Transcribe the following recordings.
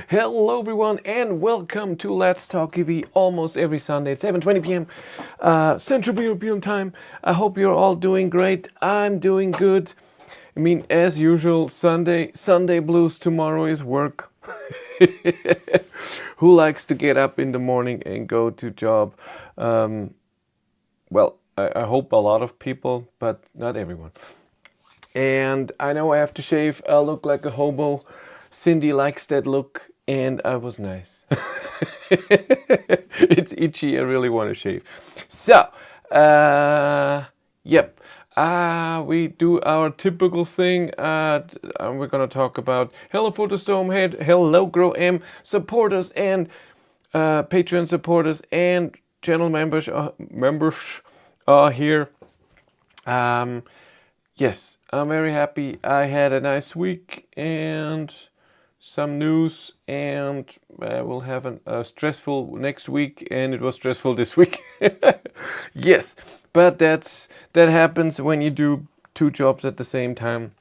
Hello everyone and welcome to Let's Talk EV almost every Sunday at 7:20 p.m. Central European time. I hope you're all doing great. I'm doing good. I mean, as usual, Sunday blues. Tomorrow is work. Who likes to get up in the morning and go to job? I hope a lot of people, but not everyone. And I know I have to shave. I look like a hobo. Cindy likes that look, and I was nice. It's itchy. I really want to shave. So, yep. We do our typical thing. We're gonna talk about Hello Photostorm Head, Hello Grow M supporters and Patreon supporters and channel members are here. Yes, I'm very happy. I had a nice week and some news, and I will have a stressful next week, and it was stressful this week. Yes, but that happens when you do two jobs at the same time.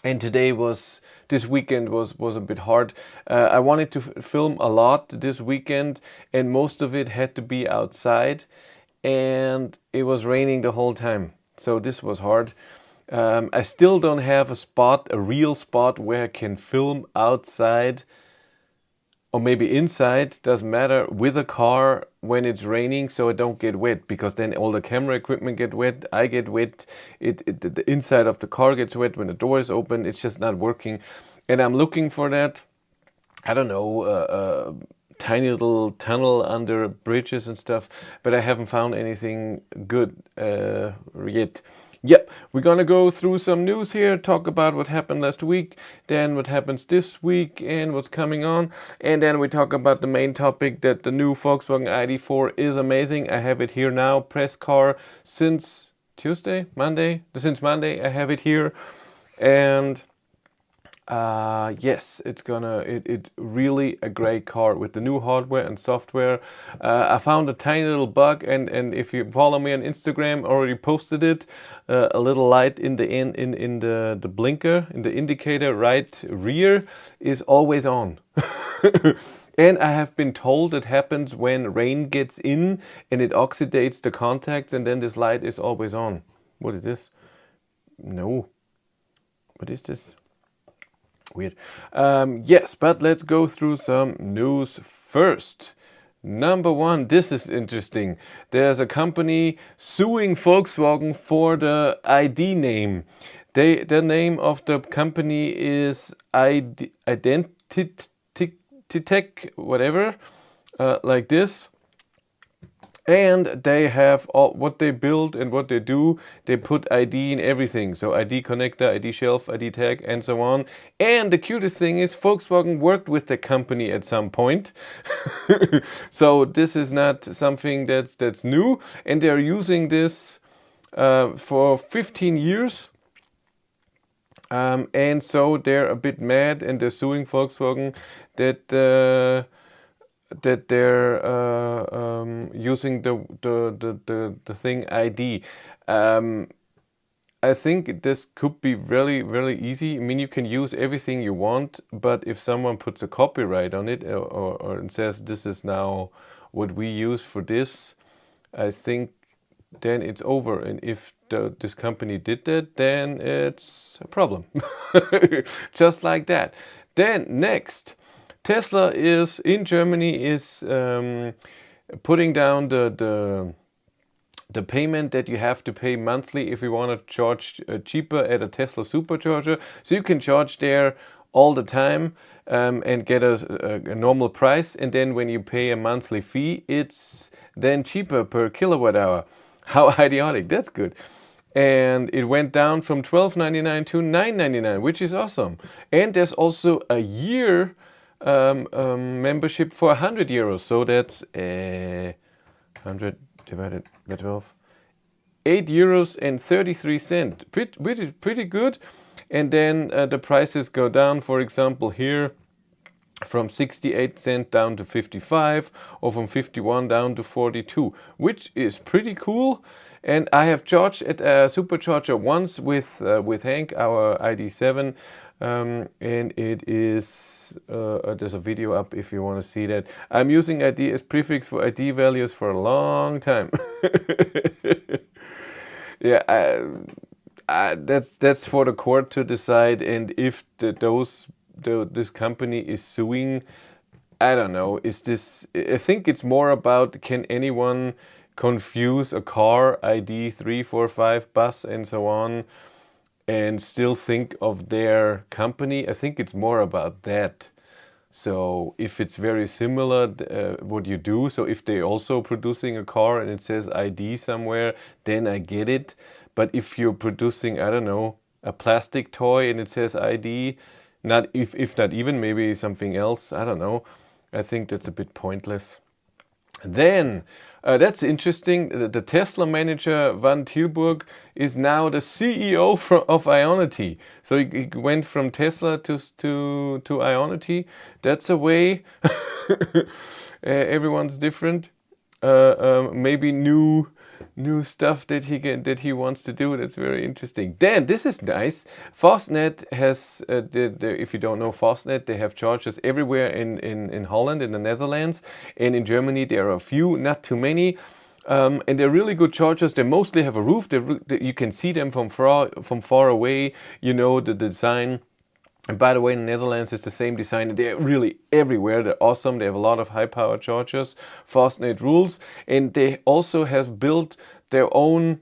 And this weekend was a bit hard. I wanted to film a lot this weekend, and most of it had to be outside, and it was raining the whole time. So this was hard. I still don't have a real spot where I can film outside or maybe inside, doesn't matter, with a car when it's raining, so I don't get wet, because then all the camera equipment get wet, I get wet, the inside of the car gets wet when the door is open. It's just not working, and I'm looking for that. I don't know, tiny little tunnel under bridges and stuff, but I haven't found anything good yet. Yep, we're gonna go through some news here, talk about what happened last week, then what happens this week and what's coming on, and then we talk about the main topic, that the new Volkswagen ID.4 is amazing. I have it here now, press car since since Monday I have it here, and yes, it's really a great car with the new hardware and software. I found a tiny little bug, and if you follow me on Instagram, already posted it. A little light in the blinker, in the indicator right rear, is always on. And I have been told it happens when rain gets in and it oxidates the contacts, and then this light is always on. What is this? No. What is this? Weird. Yes, but let's go through some news first. Number one, this is interesting. There's a company suing Volkswagen for the ID name. The name of the company is Identitech, whatever, like this. And they have all what they build and what they do. They put ID in everything. So ID connector, ID shelf, ID tag, and so on. And the cutest thing is Volkswagen worked with the company at some point. So this is not something that's new. And they're using this for 15 years. And so they're a bit mad, and they're suing Volkswagen that they're using the thing ID. I think this could be really, really easy. I mean, you can use everything you want, but if someone puts a copyright on it, or says this is now what we use for this, I think then it's over. And if this company did that, then it's a problem. Just like that. Then next, Tesla is in Germany is putting down the payment that you have to pay monthly if you want to charge cheaper at a Tesla supercharger. So you can charge there all the time and get a normal price, and then when you pay a monthly fee, it's then cheaper per kilowatt hour. How idiotic! That's good. And it went down from $12.99 to $9.99, which is awesome. And there's also a year membership for 100 euros. So that's 100 divided by 12. €8.33. Pretty good. And then the prices go down, for example, here from 68 cents down to 55, or from 51 down to 42, which is pretty cool. And I have charged at a supercharger once with Hank, our ID.7 and it is, there's a video up if you want to see that. I'm using ID as prefix for ID values for a long time. Yeah, that's for the court to decide, and if this company is suing, I don't know. Is this? I think it's more about, can anyone confuse a car ID.345 bus and so on, and still think of their company? I think it's more about that. So if it's very similar, what you do. So if they're also producing a car and it says ID somewhere, then I get it. But if you're producing, I don't know, a plastic toy and it says ID, not if not even maybe something else, I don't know. I think that's a bit pointless. Then, that's interesting. The Tesla manager, Van Tilburg, is now the CEO of Ionity. So he went from Tesla to Ionity. That's a way. Everyone's different. Maybe new stuff that he wants to do. That's very interesting. Then this is nice. Fastnet has, if you don't know Fastnet, they have chargers everywhere in Holland, in the Netherlands, and in Germany there are a few, not too many. And they're really good chargers. They mostly have a roof. You can see them from far away. You know the design. And by the way, in the Netherlands, it's the same design. They're really everywhere. They're awesome. They have a lot of high-power chargers. Fastnet rules. And they also have built their own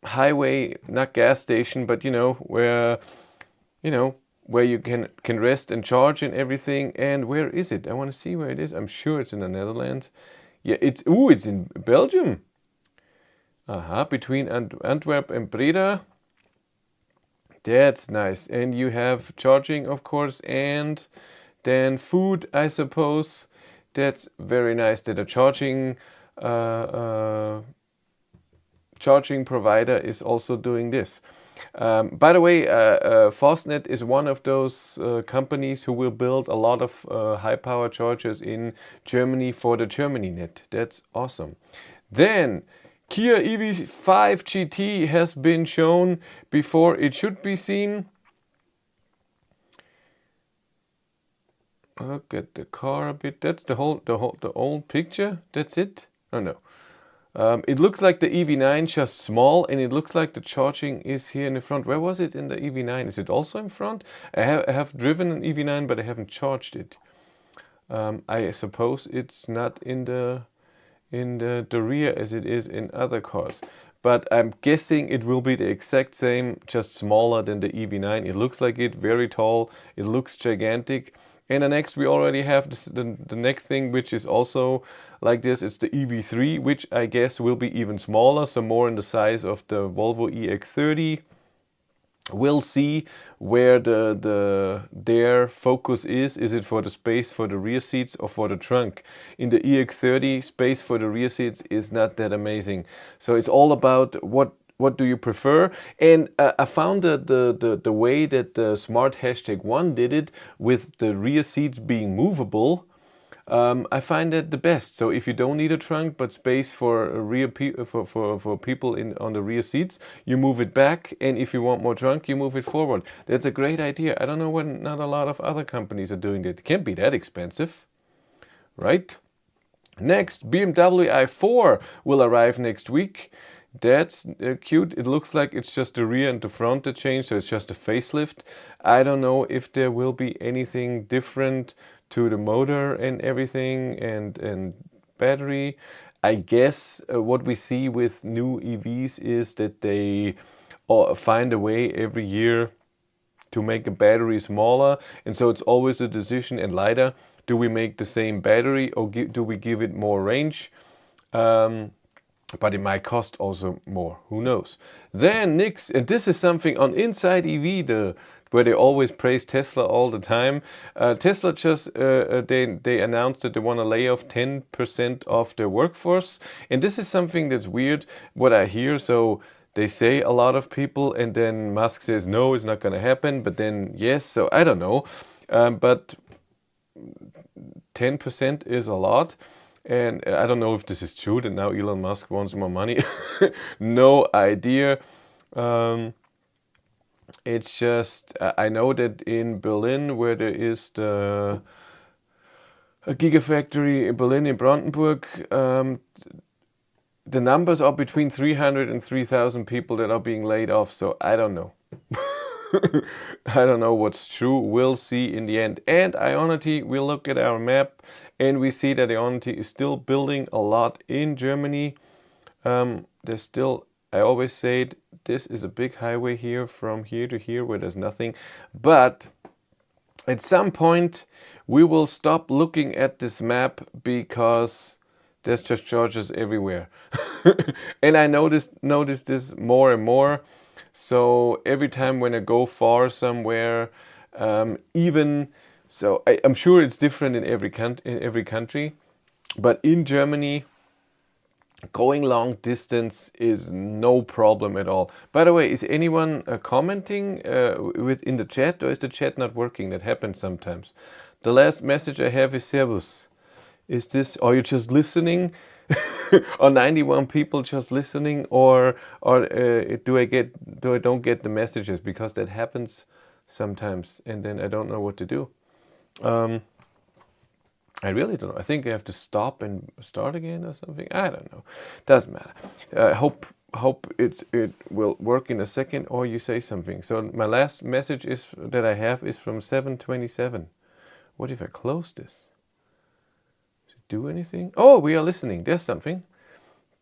highway, not gas station, but where you can rest and charge and everything. And where is it? I want to see where it is. I'm sure it's in the Netherlands. Yeah, it's in Belgium. Between Antwerp and Breda. That's nice. And you have charging, of course, and then food, I suppose. That's very nice that a charging provider is also doing this. By the way, Fastnet is one of those companies who will build a lot of high-power chargers in Germany for the Germany net. That's awesome. Then Kia EV5 GT has been shown before it should be seen. Look at the car a bit. That's the old picture. That's it. Oh no. It looks like the EV9, just small, and it looks like the charging is here in the front. Where was it in the EV9? Is it also in front? I have driven an EV9, but I haven't charged it. I suppose it's not in the rear as it is in other cars. But I'm guessing it will be the exact same, just smaller than the EV9. It looks like it, very tall. It looks gigantic. And the next, we already have the next thing, which is also like this. It's the EV3, which I guess will be even smaller, so more in the size of the Volvo EX30. We'll see where their focus is. Is it for the space for the rear seats or for the trunk? In the EX30, space for the rear seats is not that amazing. So it's all about what do you prefer? And I found that the way that the Smart #1 did it with the rear seats being movable, I find that the best. So if you don't need a trunk but space for for people on the rear seats, you move it back, and if you want more trunk, you move it forward. That's a great idea. I don't know why not a lot of other companies are doing that. It can't be that expensive, right? Next, BMW i4 will arrive next week. That's cute. It looks like it's just the rear and the front that change, so it's just a facelift. I don't know if there will be anything different to the motor and everything and battery. I guess what we see with new EVs is that they find a way every year to make a battery smaller, and so it's always a decision and lighter. Do we make the same battery or do we give it more range? But it might cost also more. Who knows? Then next, and this is something on Inside EV, where they always praise Tesla all the time. Tesla just they announced that they want to lay off 10% of their workforce, and this is something that's weird. What I hear, so they say a lot of people, and then Musk says no, it's not going to happen, but then yes. So I don't know, but 10% is a lot. And I don't know if this is true that now Elon Musk wants more money. No idea. It's just, I know that in Berlin, where there is a gigafactory in Berlin, in Brandenburg, the numbers are between 300 and 3,000 people that are being laid off. So I don't know. I don't know what's true. We'll see in the end. And Ionity, we look at our map and we see that Ionity is still building a lot in Germany. There's still, I always say it, this is a big highway here from here to here where there's nothing. But at some point we will stop looking at this map because there's just charges everywhere. And I noticed this more and more. So every time when I go far somewhere, even so, I'm sure it's different in every country, but in Germany, going long distance is no problem at all. By the way, is anyone commenting in the chat, or is the chat not working? That happens sometimes. The last message I have is Servus. Is this, are you just listening? Are 91 people just listening, or do I don't get the messages? Because that happens sometimes, and then I don't know what to do. I really don't know. I think I have to stop and start again or something. I don't know. Doesn't matter. Hope it will work in a second, or you say something. So my last message that I have is from 7:27. What if I close this? Does it do anything? Oh, we are listening. There's something.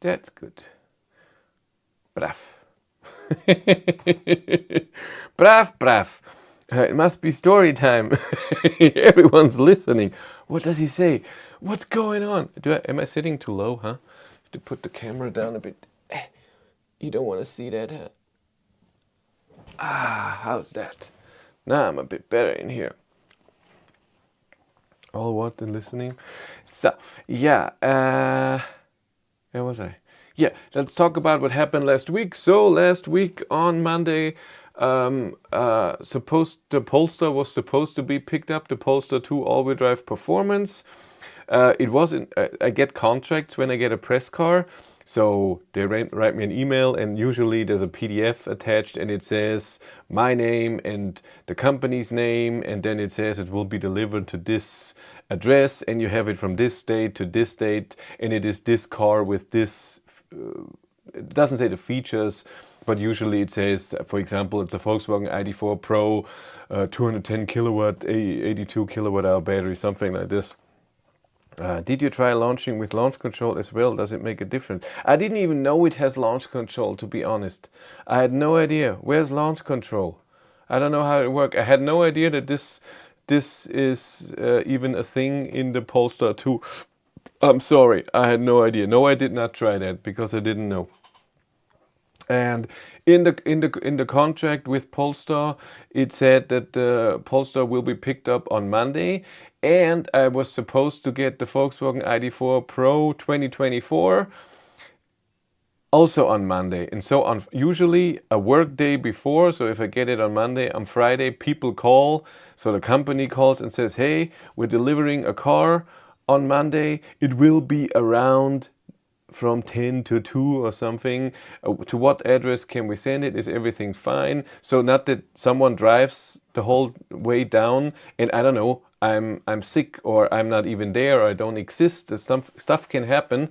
That's good. Brav. Brav. It must be story time. Everyone's listening. What does he say? What's going on? Am I sitting too low, huh? Have to put the camera down a bit. You don't want to see that, huh? How's that? Now I'm a bit better in here. All what and listening? So, yeah. Where was I? Yeah, let's talk about what happened last week. So last week on Monday, the Polestar was supposed to be picked up, the Polestar 2 all-wheel drive performance. It wasn't. I get contracts when I get a press car, so they write me an email, and usually there's a PDF attached, and it says my name and the company's name, and then it says it will be delivered to this address, and you have it from this date to this date, and it is this car with this. It doesn't say the features, but usually it says, for example, it's a Volkswagen Id.4 Pro, 210 kilowatt, 82 kilowatt hour battery, something like this. Did you try launching with launch control as well? Does it make a difference? I didn't even know it has launch control, to be honest. I had no idea. Where's launch control? I don't know how it works. I had no idea that this is even a thing in the Polestar 2. I'm sorry, I had no idea. No, I did not try that because I didn't know. And in the contract with Polestar, it said that the Polestar will be picked up on Monday, and I was supposed to get the Volkswagen Id.4 Pro 2024 also on Monday. And so on, usually a work day before, so if I get it on Monday, on Friday people call, so the company calls and says, hey, we're delivering a car on Monday. It will be around from 10 to 2 or something. To what address can we send it? Is everything fine? So not that someone drives the whole way down and I don't know, I'm sick, or I'm not even there, or I don't exist. Some stuff can happen.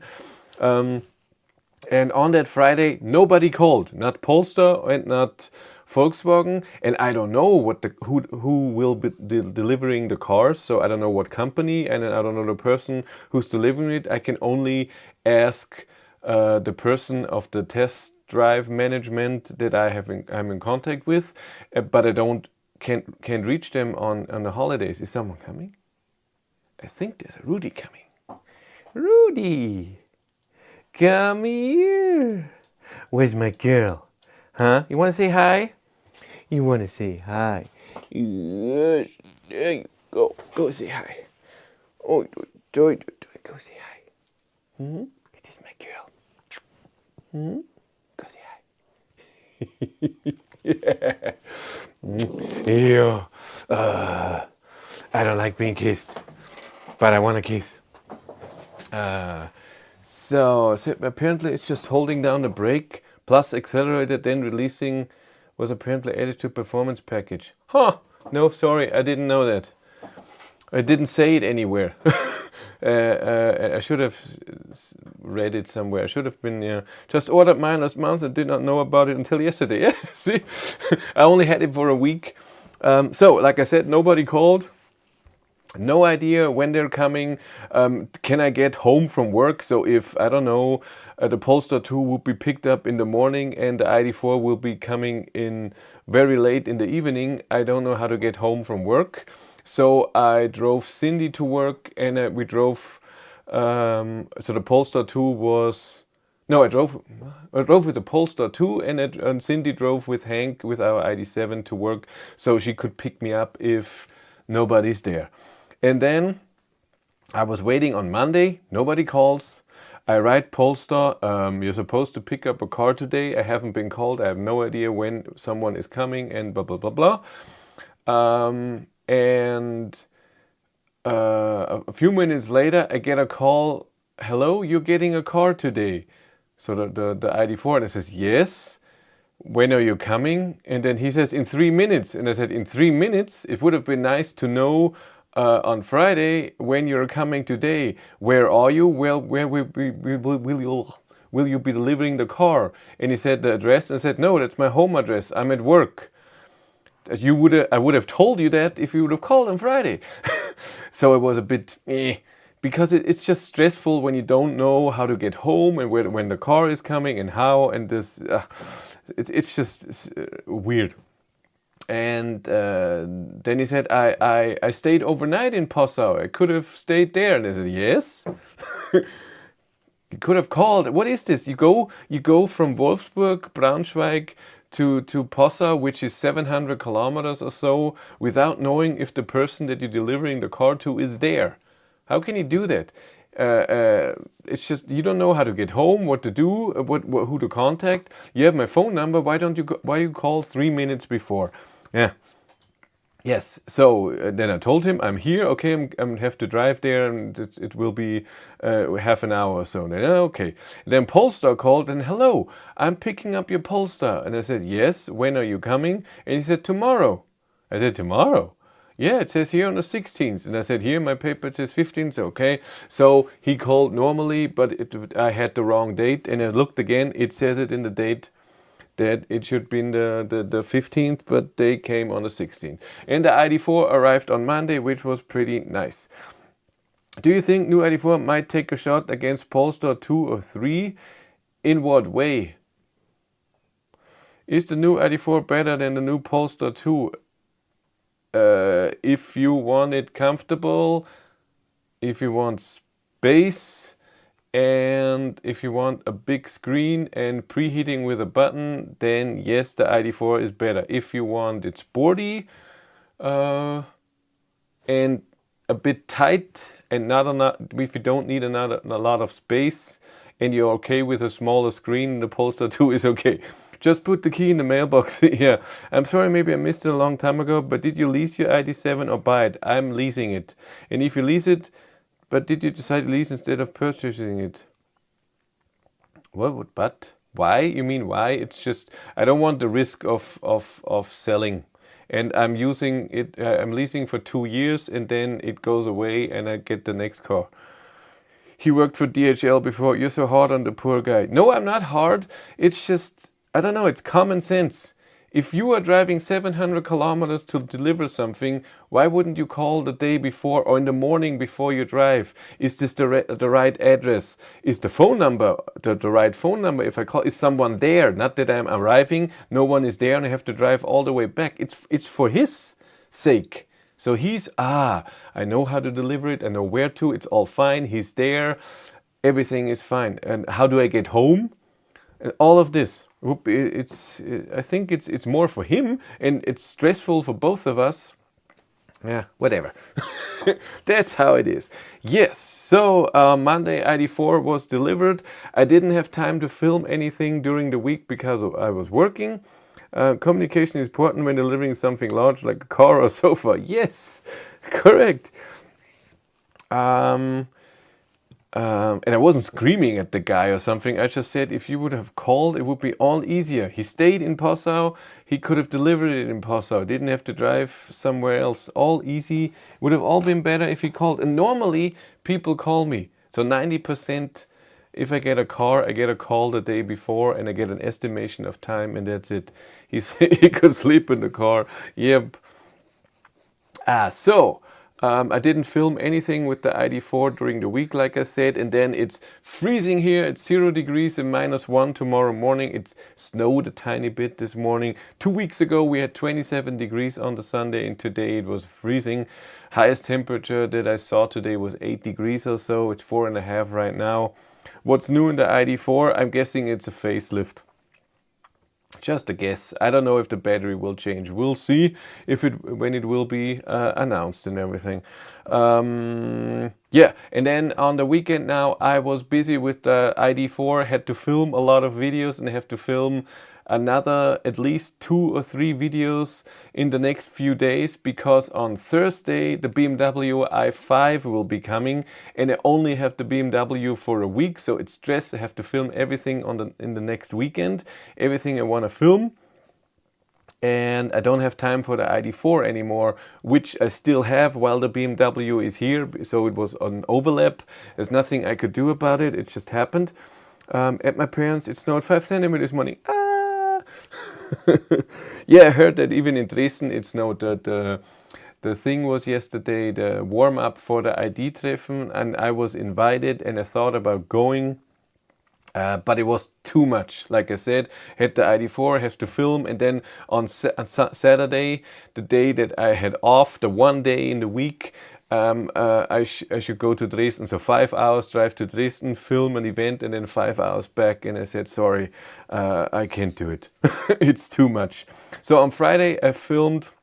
And on that Friday, nobody called, not Polestar and not Volkswagen, and I don't know who will be delivering the cars. So I don't know what company, and I don't know the person who's delivering it. I can only ask the person of the test drive management that I'm in contact with, but I can't reach them on the holidays. Is someone coming? I think there's a Rudy coming. Rudy, come here. Where's my girl? Huh? You want to say hi? You want to say hi? Yes. There you go. Go say hi. Oh, do. Go say hi. Is this my girl? Go say hi. Yeah. Ew. I don't like being kissed, but I want a kiss. So apparently it's just holding down the brake plus accelerator, then releasing was apparently added to performance package. Huh, no, sorry, I didn't know that. I didn't say it anywhere. I should have read it somewhere. I should have been, just ordered mine last month and did not know about it until yesterday. Yeah, see? I only had it for a week. So, like I said, nobody called. No idea when they're coming. Can I get home from work? So if, I don't know, the Polestar 2 will be picked up in the morning and the ID.4 will be coming in very late in the evening, I don't know how to get home from work. So I drove Cindy to work, and we drove, so the Polestar 2 was, no, I drove with the Polestar 2, and Cindy drove with Hank with our ID.7 to work, so she could pick me up if nobody's there. And then I was waiting on Monday, nobody calls. I write Polestar, you're supposed to pick up a car today. I haven't been called, I have no idea when someone is coming, and blah, blah, blah, blah. And a few minutes later, I get a call, hello, you're getting a car today. So the ID.4, and I says, yes. When are you coming? And then he says, in 3 minutes. And I said, in 3 minutes? It would have been nice to know on Friday when you're coming today. Where are you? Well, where will you be delivering the car? And he said the address. And I said, no, that's my home address. I'm at work. I would have told you that if you would have called on Friday. So it was a bit because it's just stressful when you don't know how to get home and when the car is coming and how, and this it's just weird. And then he said, I stayed overnight in Passau. I could have stayed there. And I said, yes. You could have called. What is this? You go from Wolfsburg, Braunschweig to Passau, which is 700 kilometers or so, without knowing if the person that you're delivering the car to is there. How can you do that? It's just, you don't know how to get home, what to do, who to contact. You have my phone number. Why you call 3 minutes before? Yeah. Yes. So then I told him I'm here. Okay, I'm have to drive there, and it will be half an hour or so. Then okay. Then Polestar called, and hello, I'm picking up your Polestar. And I said, yes. When are you coming? And he said, tomorrow. I said, tomorrow? Yeah, it says here on the 16th. And I said, here, my paper, it says 15th. Okay. So he called normally, but I had the wrong date. And I looked again. It says it in the date that it should be in the 15th, but they came on the 16th. And the ID.4 arrived on Monday, which was pretty nice. Do you think new ID.4 might take a shot against Polestar 2 or 3? In what way? Is the new ID.4 better than the new Polestar 2? If you want it comfortable, if you want space, and if you want a big screen and preheating with a button, then yes, the ID.4 is better. If you want it sporty and a bit tight, and if you don't need a lot of space and you're okay with a smaller screen, the Polestar 2 is okay. Just put the key in the mailbox. Yeah, I'm sorry, maybe I missed it a long time ago, but did you lease your ID.7 or buy it? I'm leasing it. And if you lease it, but did you decide to lease instead of purchasing it? But why? You mean why? It's just, I don't want the risk of selling. And I'm using it, I'm leasing for 2 years, and then it goes away and I get the next car. He worked for DHL before. You're so hard on the poor guy. No, I'm not hard. It's just, I don't know, it's common sense. If you are driving 700 kilometers to deliver something, why wouldn't you call the day before or in the morning before you drive? Is this the right address? Is the phone number the right phone number? If I call, is someone there? Not that I'm arriving, no one is there and I have to drive all the way back. It's for his sake. So I know how to deliver it, I know where to, it's all fine, he's there, everything is fine. And how do I get home? And all of this, I think it's more for him, and it's stressful for both of us. Yeah, whatever. That's how it is. Yes, so Monday ID.4 was delivered. I didn't have time to film anything during the week because I was working. Communication is important when delivering something large like a car or sofa. Yes, correct. And I wasn't screaming at the guy or something. I just said, if you would have called, it would be all easier. He stayed in Passau. He could have delivered it in Passau. Didn't have to drive somewhere else. All easy. Would have all been better if he called. And normally people call me. So 90%, if I get a car, I get a call the day before and I get an estimation of time and that's it. He could sleep in the car. Yep. I didn't film anything with the ID.4 during the week, like I said, and then it's freezing here. It's 0 degrees and -1 tomorrow morning. It's snowed a tiny bit this morning. 2 weeks ago we had 27 degrees on the Sunday, and today it was freezing. Highest temperature that I saw today was 8 degrees or so. It's 4.5 right now. What's new in the ID.4? I'm guessing it's a facelift. Just a guess. I don't know if the battery will change. We'll see when it will be announced and everything. Yeah, and then on the weekend now I was busy with the ID.4. Had to film a lot of videos and have to film another at least 2 or 3 videos in the next few days, because on Thursday the BMW i5 will be coming and I only have the BMW for a week, so it's stress. I have to film everything in the next weekend, everything I want to film. And I don't have time for the ID.4 anymore, which I still have while the BMW is here. So it was an overlap. There's nothing I could do about it. It just happened. At my parents, it snowed 5 centimeters morning. Yeah, I heard that even in Dresden it snowed. The thing was yesterday, the warm-up for the ID-Treffen, and I was invited and I thought about going. But it was too much. Like I said, had the ID.4, have to film, and then on Saturday, the day that I had off, the one day in the week, I should go to Dresden. So 5 hours drive to Dresden, film an event, and then 5 hours back. And I said, sorry, I can't do it. It's too much. So on Friday, I filmed.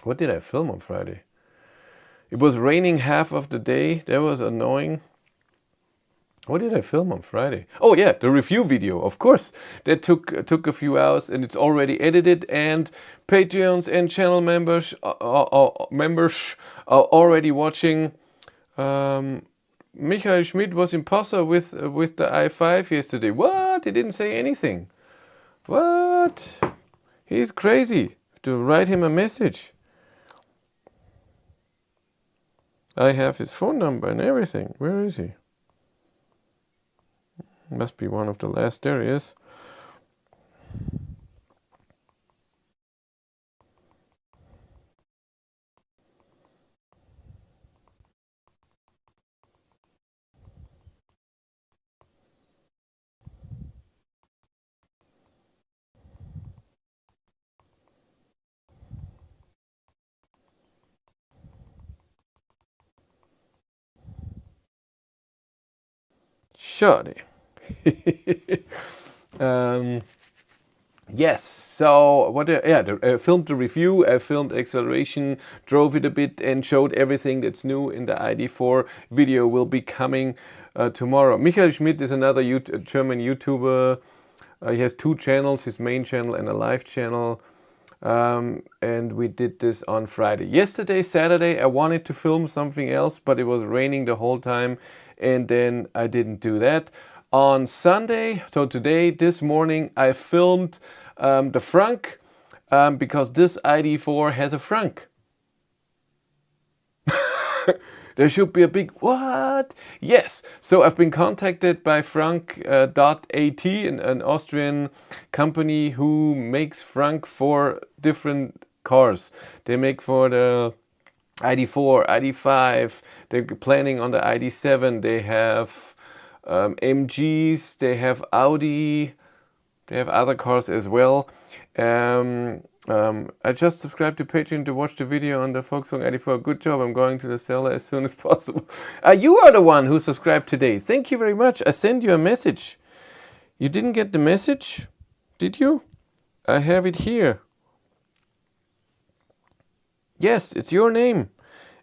What did I film on Friday? It was raining half of the day. That was annoying. What did I film on Friday? Oh yeah, the review video, of course. That took a few hours and it's already edited, and Patreons and channel members are already watching. Michael Schmidt was in Passau with the i5 yesterday. What? He didn't say anything. What? He's crazy. Have to write him a message. I have his phone number and everything. Where is he? Must be one of the last areas. Shoddy. Yes, so I filmed the review, I filmed acceleration, drove it a bit and showed everything that's new in the ID.4. Video will be coming tomorrow. Michael Schmidt is another German YouTuber. He has 2 channels, his main channel and a live channel. And we did this on Friday. Yesterday, Saturday, I wanted to film something else, but it was raining the whole time, and then I didn't do that. On Sunday, so today, this morning, I filmed the frunk, because this ID.4 has a frunk. There should be a big what? Yes. So I've been contacted by Frank.at, an Austrian company who makes frunk for different cars. They make for the ID.4, ID.5. They're planning on the ID.7. They have MGs. They have Audi. They have other cars as well. I just subscribed to Patreon to watch the video on the Volkswagen Id.4. Good job. I'm going to the seller as soon as possible. You are the one who subscribed today. Thank you very much. I sent you a message. You didn't get the message? Did you? I have it here. Yes, it's your name.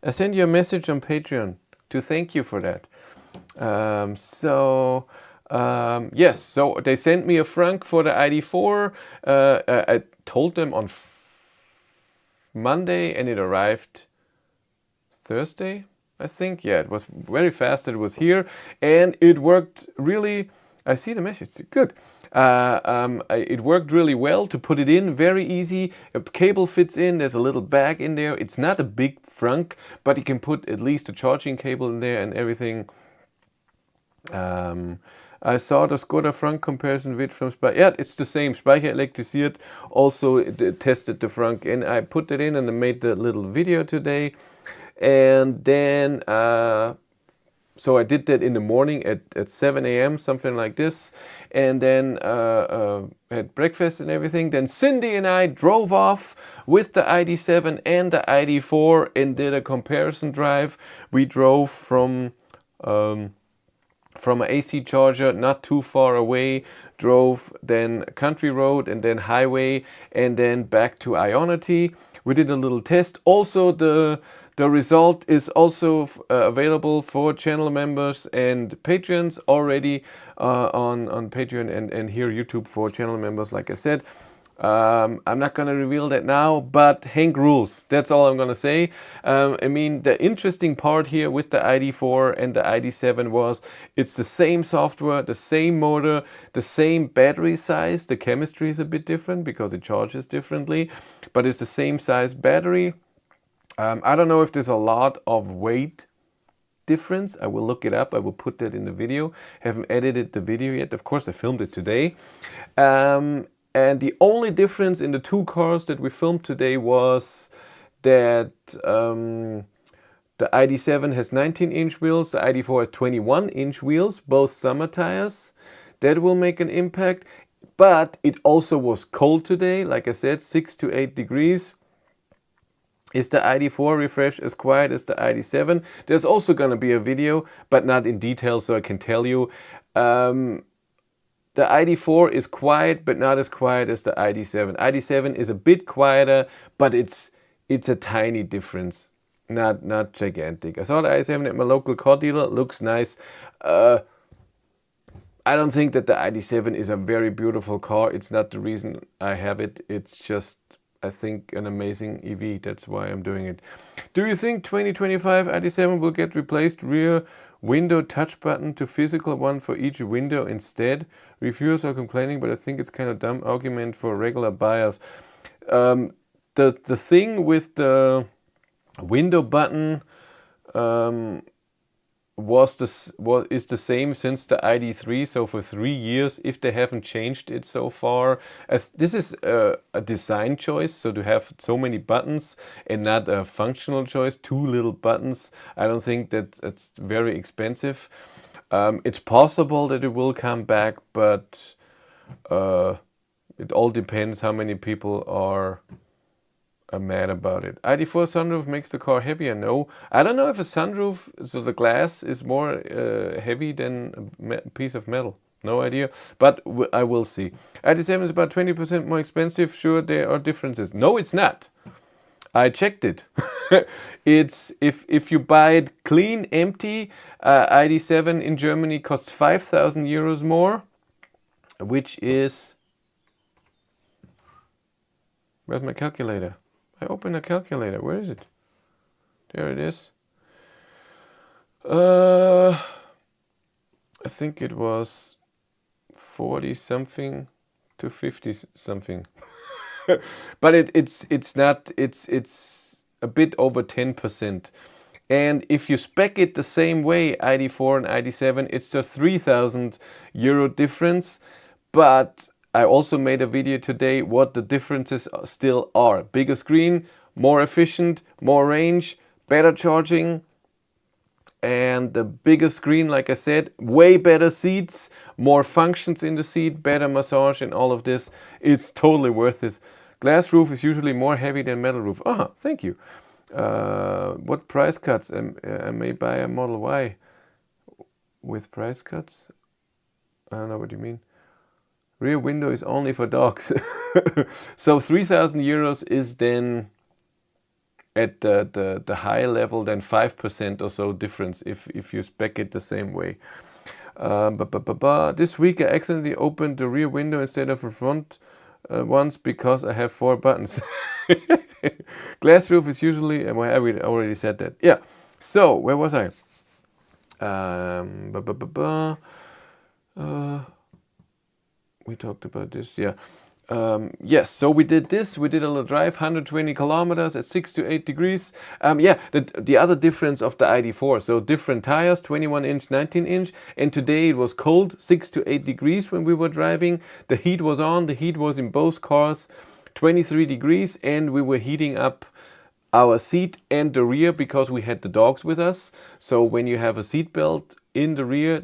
I sent you a message on Patreon to thank you for that. Yes, so they sent me a frunk for the Id.4. I told them on Monday and it arrived Thursday. I think, yeah, it was very fast that it was here, and it worked really. I see the message. Good. It worked really well to put it in. Very easy. A cable fits in. There's a little bag in there. It's not a big frunk, but you can put at least a charging cable in there and everything. I saw the Skoda frunk comparison video from Speicher. Yeah, it's the same. Speicher elektrisiert also tested the frunk, and I put it in and I made the little video today. And then, so I did that in the morning at 7 a.m., something like this. And then had breakfast and everything. Then Cindy and I drove off with the ID.7 and the Id.4 and did a comparison drive. We drove from an AC charger not too far away, drove then country road and then highway and then back to Ionity. We did a little test. Also, the result is also available for channel members and patrons already on Patreon and here YouTube for channel members, like I said. I'm not going to reveal that now, but Hank rules. That's all I'm going to say. I mean, the interesting part here with the Id.4 and the Id.7 was it's the same software, the same motor, the same battery size. The chemistry is a bit different because it charges differently, but it's the same size battery. I don't know if there's a lot of weight difference. I will look it up. I will put that in the video. Haven't edited the video yet. Of course, I filmed it today. And the only difference in the two cars that we filmed today was that the Id.7 has 19-inch wheels, the Id.4 has 21-inch wheels, both summer tires. That will make an impact. But it also was cold today, like I said, 6 to 8 degrees. Is the Id.4 refresh as quiet as the Id.7? There's also going to be a video, but not in detail, so I can tell you. The Id.4 is quiet, but not as quiet as the Id.7. Id.7 is a bit quieter, but it's a tiny difference, not gigantic. I saw the Id.7 at my local car dealer. Looks nice. I don't think that the Id.7 is a very beautiful car. It's not the reason I have it. It's just, I think, an amazing EV. That's why I'm doing it. Do you think 2025 Id.7 will get replaced rear window touch button to physical one for each window instead? Reviewers are complaining, but I think it's kind of dumb argument for regular buyers. The thing with the window button is the same since the Id.3, so for 3 years, if they haven't changed it so far. As this is a design choice, so to have so many buttons and not a functional choice, 2 little buttons, I don't think that it's very expensive. It's possible that it will come back, but it all depends how many people are mad about it. Id.4 sunroof makes the car heavier. No, I don't know if a sunroof, so the glass is more heavy than a piece of metal. No idea, but I will see. Id.7 is about 20% more expensive. Sure, there are differences. No, it's not. I checked it. It's if you buy it clean, empty, Id.7 in Germany costs 5,000 euros more, which is. Where's my calculator? I opened a calculator. Where is it? There it is. I think it was 40 something to 50 something. But it's not. It's a bit over 10%. And if you spec it the same way, Id.4 and Id.7, it's a 3,000 euro difference. But I also made a video today what the differences still are. Bigger screen, more efficient, more range, better charging. And the bigger screen, like I said, way better seats, more functions in the seat, better massage and all of this. It's totally worth this. Glass roof is usually more heavy than metal roof. Ah, thank you. What price cuts? I may buy a Model Y with price cuts? I don't know what you mean. Rear window is only for dogs. So 3,000 euros is then at the high level, then 5% or so difference if you spec it the same way. This week I accidentally opened the rear window instead of the front ones because I have 4 buttons. Glass roof is usually, I already said that. Yeah. So where was I? We talked about this, yeah. Yes, so we did this. We did a little drive, 120 kilometers at 6 to 8 degrees. Yeah, the other difference of the ID.4. So different tires, 21 inch, 19 inch. And today it was cold, 6 to 8 degrees when we were driving. The heat was on. The heat was in both cars, 23 degrees. And we were heating up our seat and the rear because we had the dogs with us. So when you have a seat belt in the rear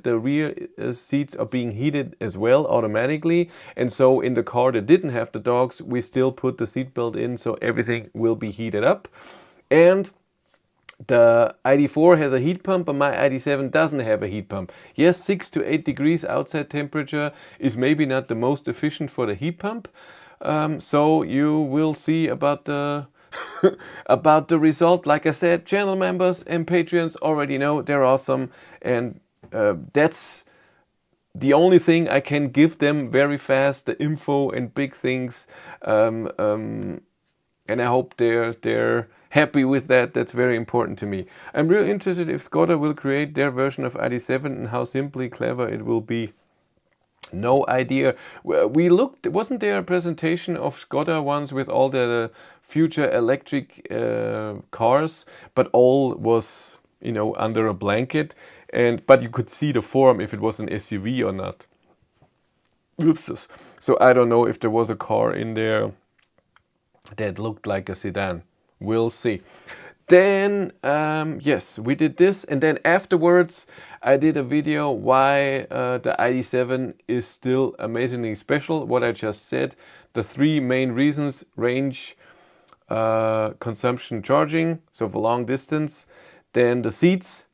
seats are being heated as well automatically. And so in the car that didn't have the dogs, we still put the seat belt in, so everything will be heated up. And the ID.4 has a heat pump, but my ID.7 doesn't have a heat pump. Yes, 6 to 8 degrees outside temperature is maybe not the most efficient for the heat pump. So you will see about the about the result. Like I said, channel members and Patreons already know they're awesome, and that's the only thing I can give them very fast, the info and big things. And I hope they're happy with that. That's very important to me. I'm really interested if Skoda will create their version of ID.7 and how simply clever it will be. No idea. We looked, wasn't there a presentation of Skoda once with all the future electric cars, but all was, you know, under a blanket, but you could see the form if it was an SUV or not. Oops. So I don't know if there was a car in there that looked like a sedan. We'll see. Then, yes, we did this. And then afterwards, I did a video why the ID.7 is still amazingly special. What I just said, the three main reasons: range, consumption, charging, so for long distance. Then the seats.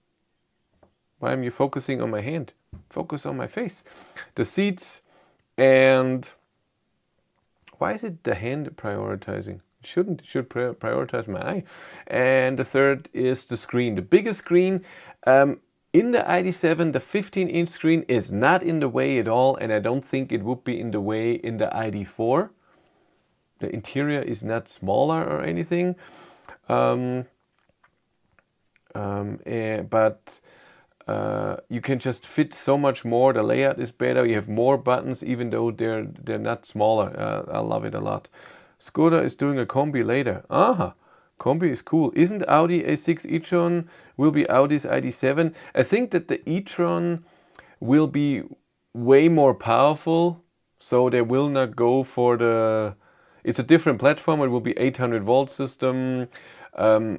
Why am you focusing on my hand? Focus on my face. The seats, and why is it the hand prioritizing? It should prioritize my eye. And the third is the screen, the biggest screen. In the ID.7, the 15-inch screen is not in the way at all, and I don't think it would be in the way in the ID.4. The interior is not smaller or anything, but you can just fit so much more. The layout is better. You have more buttons, even though they're not smaller. I love it a lot. Skoda is doing a Combi later. Aha, Combi is cool. Isn't Audi A6 e-tron will be Audi's ID.7? I think that the e-tron will be way more powerful, so they will not go for the... It's a different platform. It will be 800 volt system.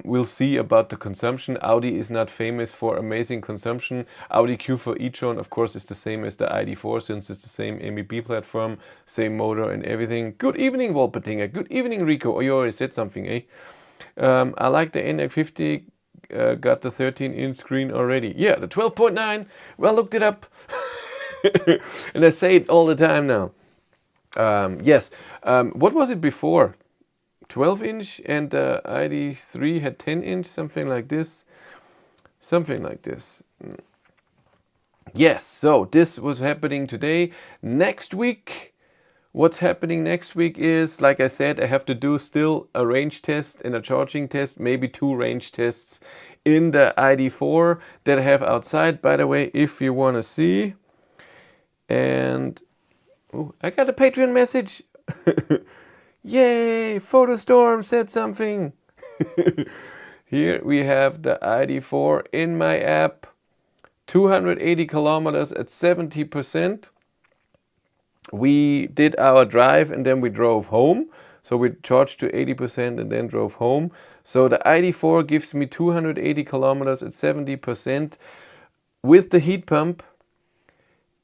We'll see about the consumption. Audi is not famous for amazing consumption. Audi Q4 e-tron, of course, is the same as the ID.4 since it's the same MEB platform, same motor and everything. Good evening, Wolpertinger. Good evening, Rico. Oh, you already said something, eh? I like the NX50. Got the 13-inch screen already. Yeah, the 12.9. Well, looked it up. And I say it all the time now. Yes. What was it before? 12-inch, and the ID.3 had 10-inch, something like this. Something like this. Yes, so this was happening today. Next week, what's happening next week is, like I said, I have to do still a range test and a charging test, maybe 2 range tests in the ID.4 that I have outside. By the way, if you want to see. And oh, I got a Patreon message. Yay, Photostorm said something. Here we have the ID.4 in my app. 280 kilometers at 70%. We did our drive and then we drove home. So we charged to 80% and then drove home. So the ID.4 gives me 280 kilometers at 70% with the heat pump.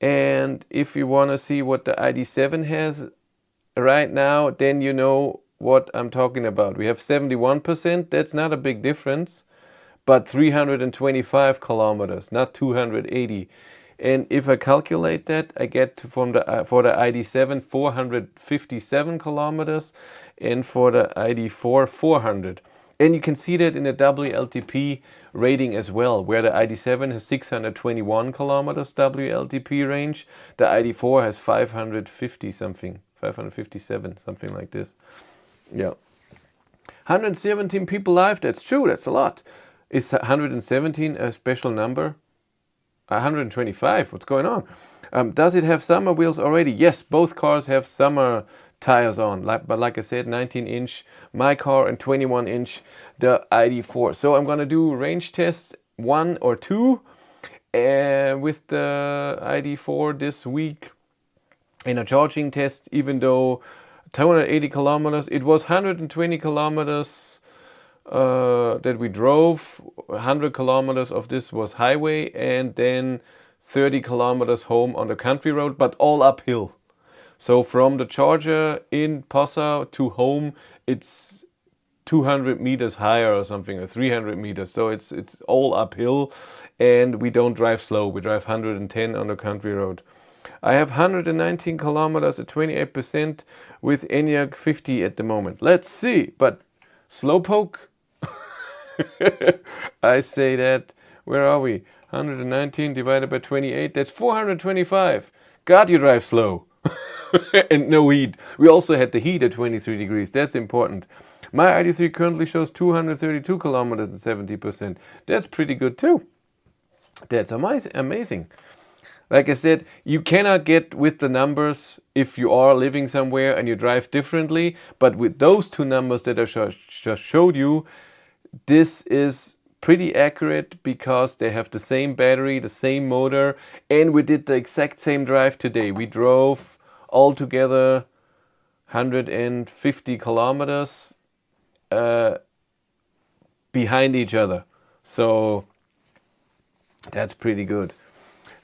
And if you want to see what the ID.7 has right now, then you know what I'm talking about. We have 71%. That's not a big difference, but 325 kilometers, not 280. And if I calculate that, I get for the ID.7 457 kilometers, and for the ID.4 400. And you can see that in the WLTP rating as well, where the ID.7 has 621 kilometers WLTP range. The ID.4 has 550 something, 557, something like this. Yeah. 117 people live, that's true, that's a lot. Is 117 a special number? 125, what's going on? Does it have summer wheels already? Yes, both cars have summer tires on, but like I said, 19-inch my car and 21-inch the ID.4. So I'm gonna do range tests 1 or 2 with the ID.4 this week in a charging test, even though 280 kilometers, it was 120 kilometers that we drove. 100 kilometers of this was highway, and then 30 kilometers home on the country road, but all uphill. So from the charger in Passau to home, it's 200 meters higher or something, or 300 meters. So it's all uphill, and we don't drive slow. We drive 110 on the country road. I have 119 kilometers at 28% with ENIAC 50 at the moment. Let's see, but slowpoke. I say that, where are we? 119 divided by 28, that's 425. God, you drive slow. And no heat. We also had the heat at 23 degrees. That's important. My ID.3 currently shows 232 kilometers and 70%. That's pretty good too. That's amazing. Like I said, you cannot get with the numbers if you are living somewhere and you drive differently. But with those two numbers that I just showed you, this is pretty accurate because they have the same battery, the same motor, and we did the exact same drive today. We drove altogether 150 kilometers behind each other. So that's pretty good.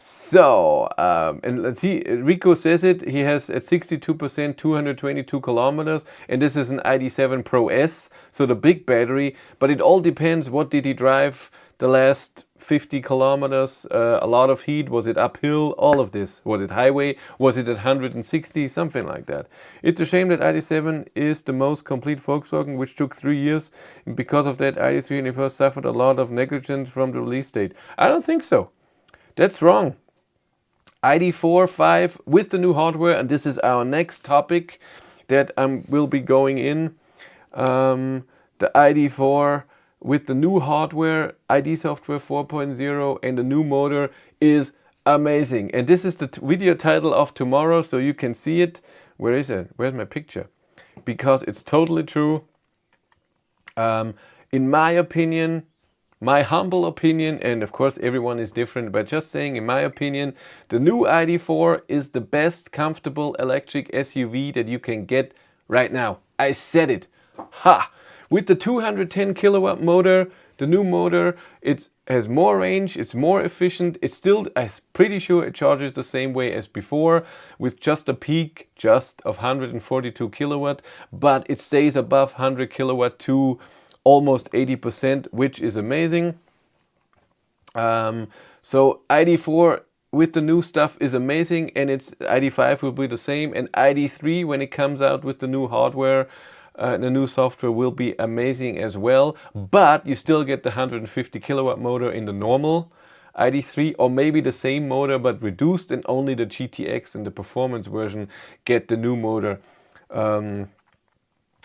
So, and let's see, Rico says it, he has at 62% 222 kilometers, and this is an ID.7 Pro S, so the big battery, but it all depends what did he drive the last 50 kilometers, a lot of heat, was it uphill, all of this, was it highway, was it at 160, something like that. It's a shame that ID.7 is the most complete Volkswagen, which took 3 years, and because of that ID.3 in the first suffered a lot of negligence from the release date. I don't think so. That's wrong. ID.4, 5 with the new hardware, and this is our next topic that will be going in. The ID.4 with the new hardware, ID software 4.0, and the new motor is amazing. And this is the video title of tomorrow, so you can see it. Where is it? Where's my picture? Because it's totally true. In my opinion, my humble opinion, and of course everyone is different, but just saying, in my opinion, the new ID.4 is the best comfortable electric SUV that you can get right now. I said it. Ha! With the 210 kilowatt motor, the new motor, it has more range, it's more efficient. It's still, I'm pretty sure it charges the same way as before, with just a peak of 142 kilowatt, but it stays above 100 kilowatt to almost 80%, which is amazing. So ID.4 with the new stuff is amazing, and it's ID.5 will be the same, and ID.3 when it comes out with the new hardware, the new software will be amazing as well. But you still get the 150 kilowatt motor in the normal ID.3, or maybe the same motor but reduced, and only the GTX and the performance version get the new motor.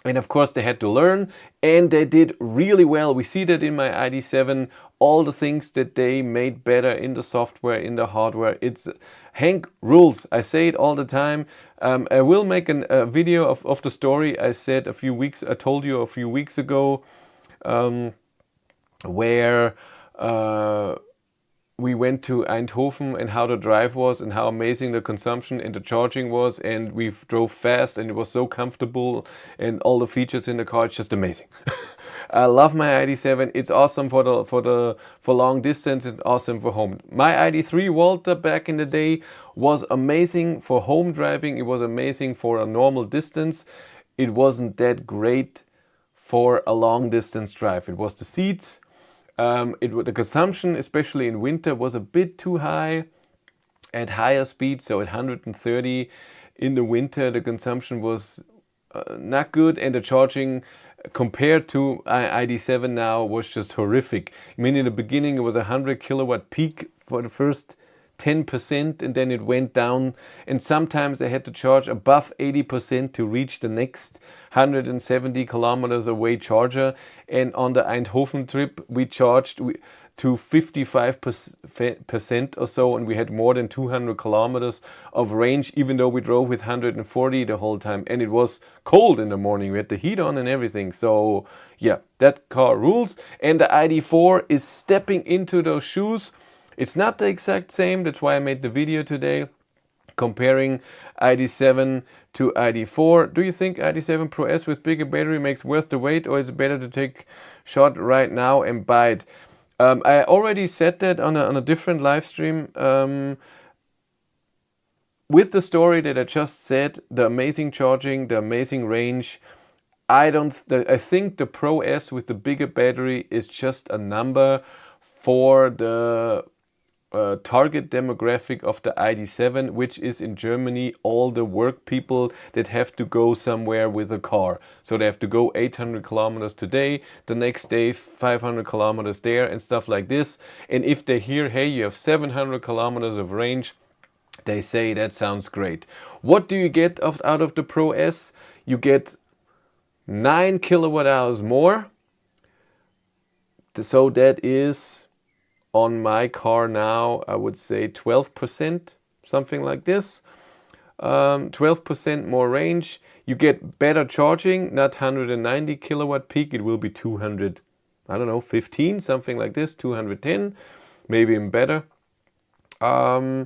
And of course they had to learn, and they did really well. We see that in my ID.7, all the things that they made better in the software, in the hardware. It's Hank rules. I say it all the time. I will make a video of the story I told you a few weeks ago, where we went to Eindhoven and how the drive was and how amazing the consumption and the charging was, and we drove fast and it was so comfortable, and all the features in the car, it's just amazing. I love my ID.7. It's awesome for long distance. It's awesome for home. My ID.3 Walter back in the day was amazing for home driving. It was amazing for a normal distance. It wasn't that great for a long distance drive. It was the seats. The consumption, especially in winter, was a bit too high at higher speeds. So at 130 in the winter, the consumption was not good, and the charging compared to ID.7 now was just horrific. I mean, in the beginning it was 100 kilowatt peak for the first 10% and then it went down, and sometimes I had to charge above 80% to reach the next 170 kilometers away charger. And on the Eindhoven trip we charged to 55% or so, and we had more than 200 kilometers of range, even though we drove with 140 the whole time, and it was cold in the morning. We had the heat on and everything. So yeah, that car rules. And the ID.4 is stepping into those shoes. It's not the exact same, that's why I made the video today comparing ID.7 to ID.4. Do you think ID.7 Pro S with bigger battery makes worth the wait, or is it better to take shot right now and buy it? I already said that on a different live stream. With the story that I just said, the amazing charging, the amazing range, I think the Pro S with the bigger battery is just a number for the target demographic of the ID.7, which is in Germany all the work people that have to go somewhere with a car. So they have to go 800 kilometers today, the next day 500 kilometers there and stuff like this. And if they hear, hey, you have 700 kilometers of range, they say that sounds great. What do you get out of the Pro S? You get 9 kilowatt hours more. So that is, on my car now, I would say 12%, something like this. 12% more range. You get better charging, not 190 kilowatt peak. It will be 200, I don't know, 15, something like this, 210, maybe even better. So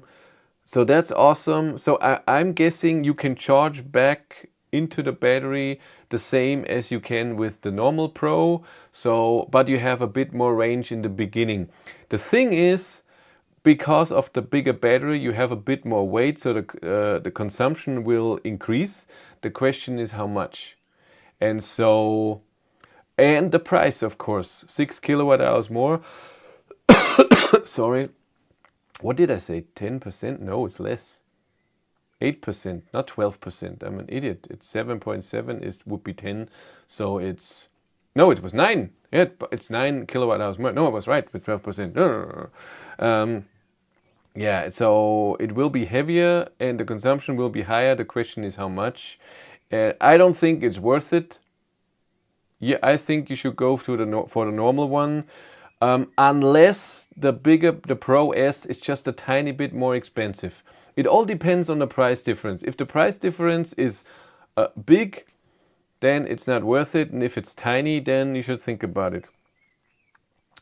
that's awesome. So I'm guessing you can charge back into the battery the same as you can with the normal Pro. So, but you have a bit more range in the beginning. The thing is, because of the bigger battery, you have a bit more weight, so the consumption will increase. The question is how much. And so, and the price, of course, 6 kilowatt hours more. Sorry. What did I say? 10%? No, it's less. 8%, not 12%. I'm an idiot. It's 7.7, it would be 10. So it's, no, it was 9. Yeah, it's 9 kilowatt hours more. No, I was right with 12%. No. Yeah, so it will be heavier and the consumption will be higher. The question is how much. I don't think it's worth it. Yeah, I think you should go for the normal one. Unless the Pro S is just a tiny bit more expensive. It all depends on the price difference. If the price difference is big, then it's not worth it. And if it's tiny, then you should think about it.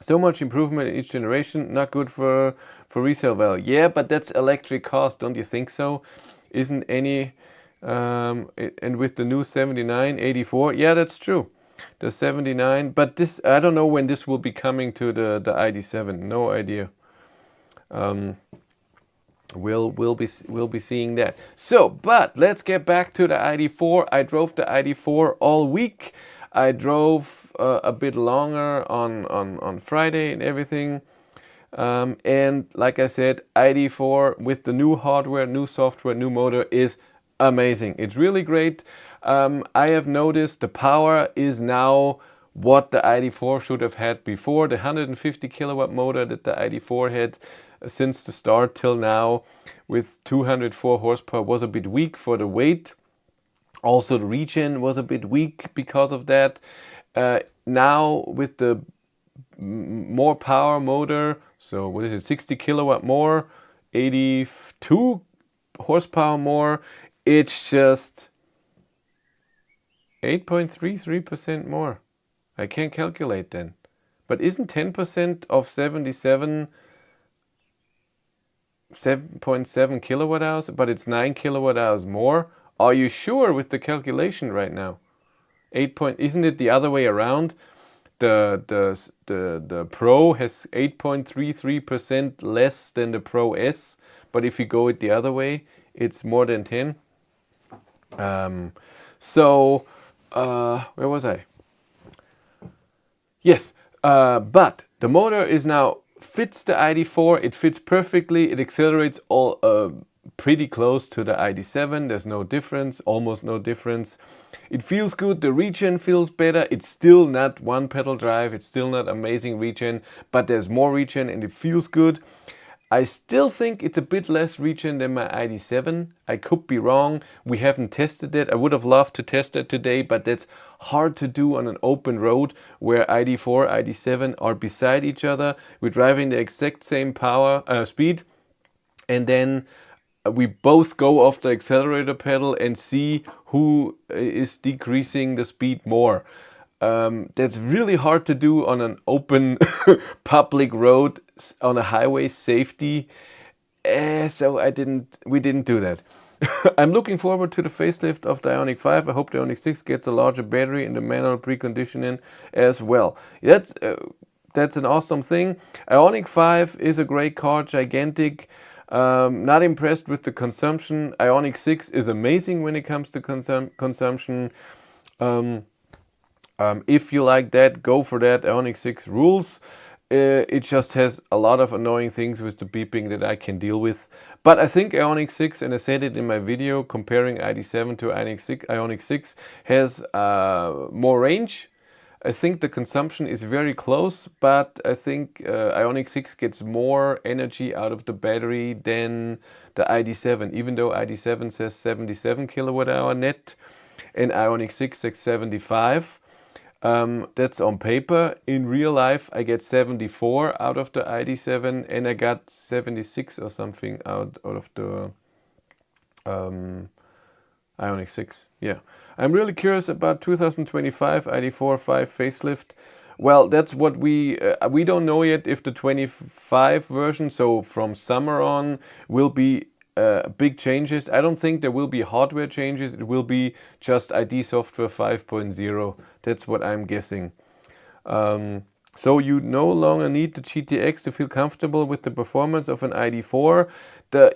So much improvement in each generation, not good for resale value. Yeah, but that's electric cars, don't you think so? Isn't any, and with the new 79, 84, yeah, that's true. The 79, but this, I don't know when this will be coming to the ID.7. No idea. We'll be seeing that. So, but let's get back to the ID.4. I drove the ID.4 all week. I drove a bit longer on Friday and everything. And like I said, ID.4 with the new hardware, new software, new motor is amazing. It's really great. I have noticed the power is now what the ID.4 should have had before. The 150 kilowatt motor that the ID.4 had since the start till now with 204 horsepower was a bit weak for the weight. Also the regen was a bit weak because of that. Now with the more power motor, so what is it, 60 kilowatt more, 82 horsepower more, it's just 8.33% more. I can't calculate then. But isn't 10% of 77 7.7 kilowatt hours? But it's 9 kilowatt hours more. Are you sure with the calculation right now? Isn't it the other way around? The Pro has 8.33% less than the Pro S, but if you go it the other way, it's more than 10. Where was I? Yes, but the motor is now fits the ID.4. It fits perfectly. It accelerates all pretty close to the ID.7. There's no difference, almost no difference. It feels good. The regen feels better. It's still not one pedal drive. It's still not amazing regen, but there's more regen and it feels good. I still think it's a bit less regen than my ID.7. I could be wrong. We haven't tested it. I would have loved to test it today, but that's hard to do on an open road where ID.4, ID.7 are beside each other. We're driving the exact same speed, and then we both go off the accelerator pedal and see who is decreasing the speed more. That's really hard to do on an open public road on a highway, safety. So we didn't do that. I'm looking forward to the facelift of the Ioniq 5. I hope the Ioniq 6 gets a larger battery and the manual preconditioning as well. That's an awesome thing. Ioniq 5 is a great car, gigantic. Not impressed with the consumption. Ioniq 6 is amazing when it comes to consumption. If you like that, go for that. Ioniq 6 rules. It just has a lot of annoying things with the beeping that I can deal with. But I think Ioniq 6, and I said it in my video comparing ID.7 to Ioniq 6, has more range. I think the consumption is very close, but I think Ioniq 6 gets more energy out of the battery than the ID.7, even though ID.7 says 77 kilowatt hour net and Ioniq 6 says 75. That's on paper. In real life, I get 74 out of the ID.7 and I got 76 or something out of the Ioniq 6. Yeah, I'm really curious about 2025 ID.4 5 facelift. Well, that's what we don't know yet if the 25 version, so from summer on, will be big changes. I don't think there will be hardware changes. It will be just ID software 5.0. That's what I'm guessing. So you no longer need the GTX to feel comfortable with the performance of an ID.4.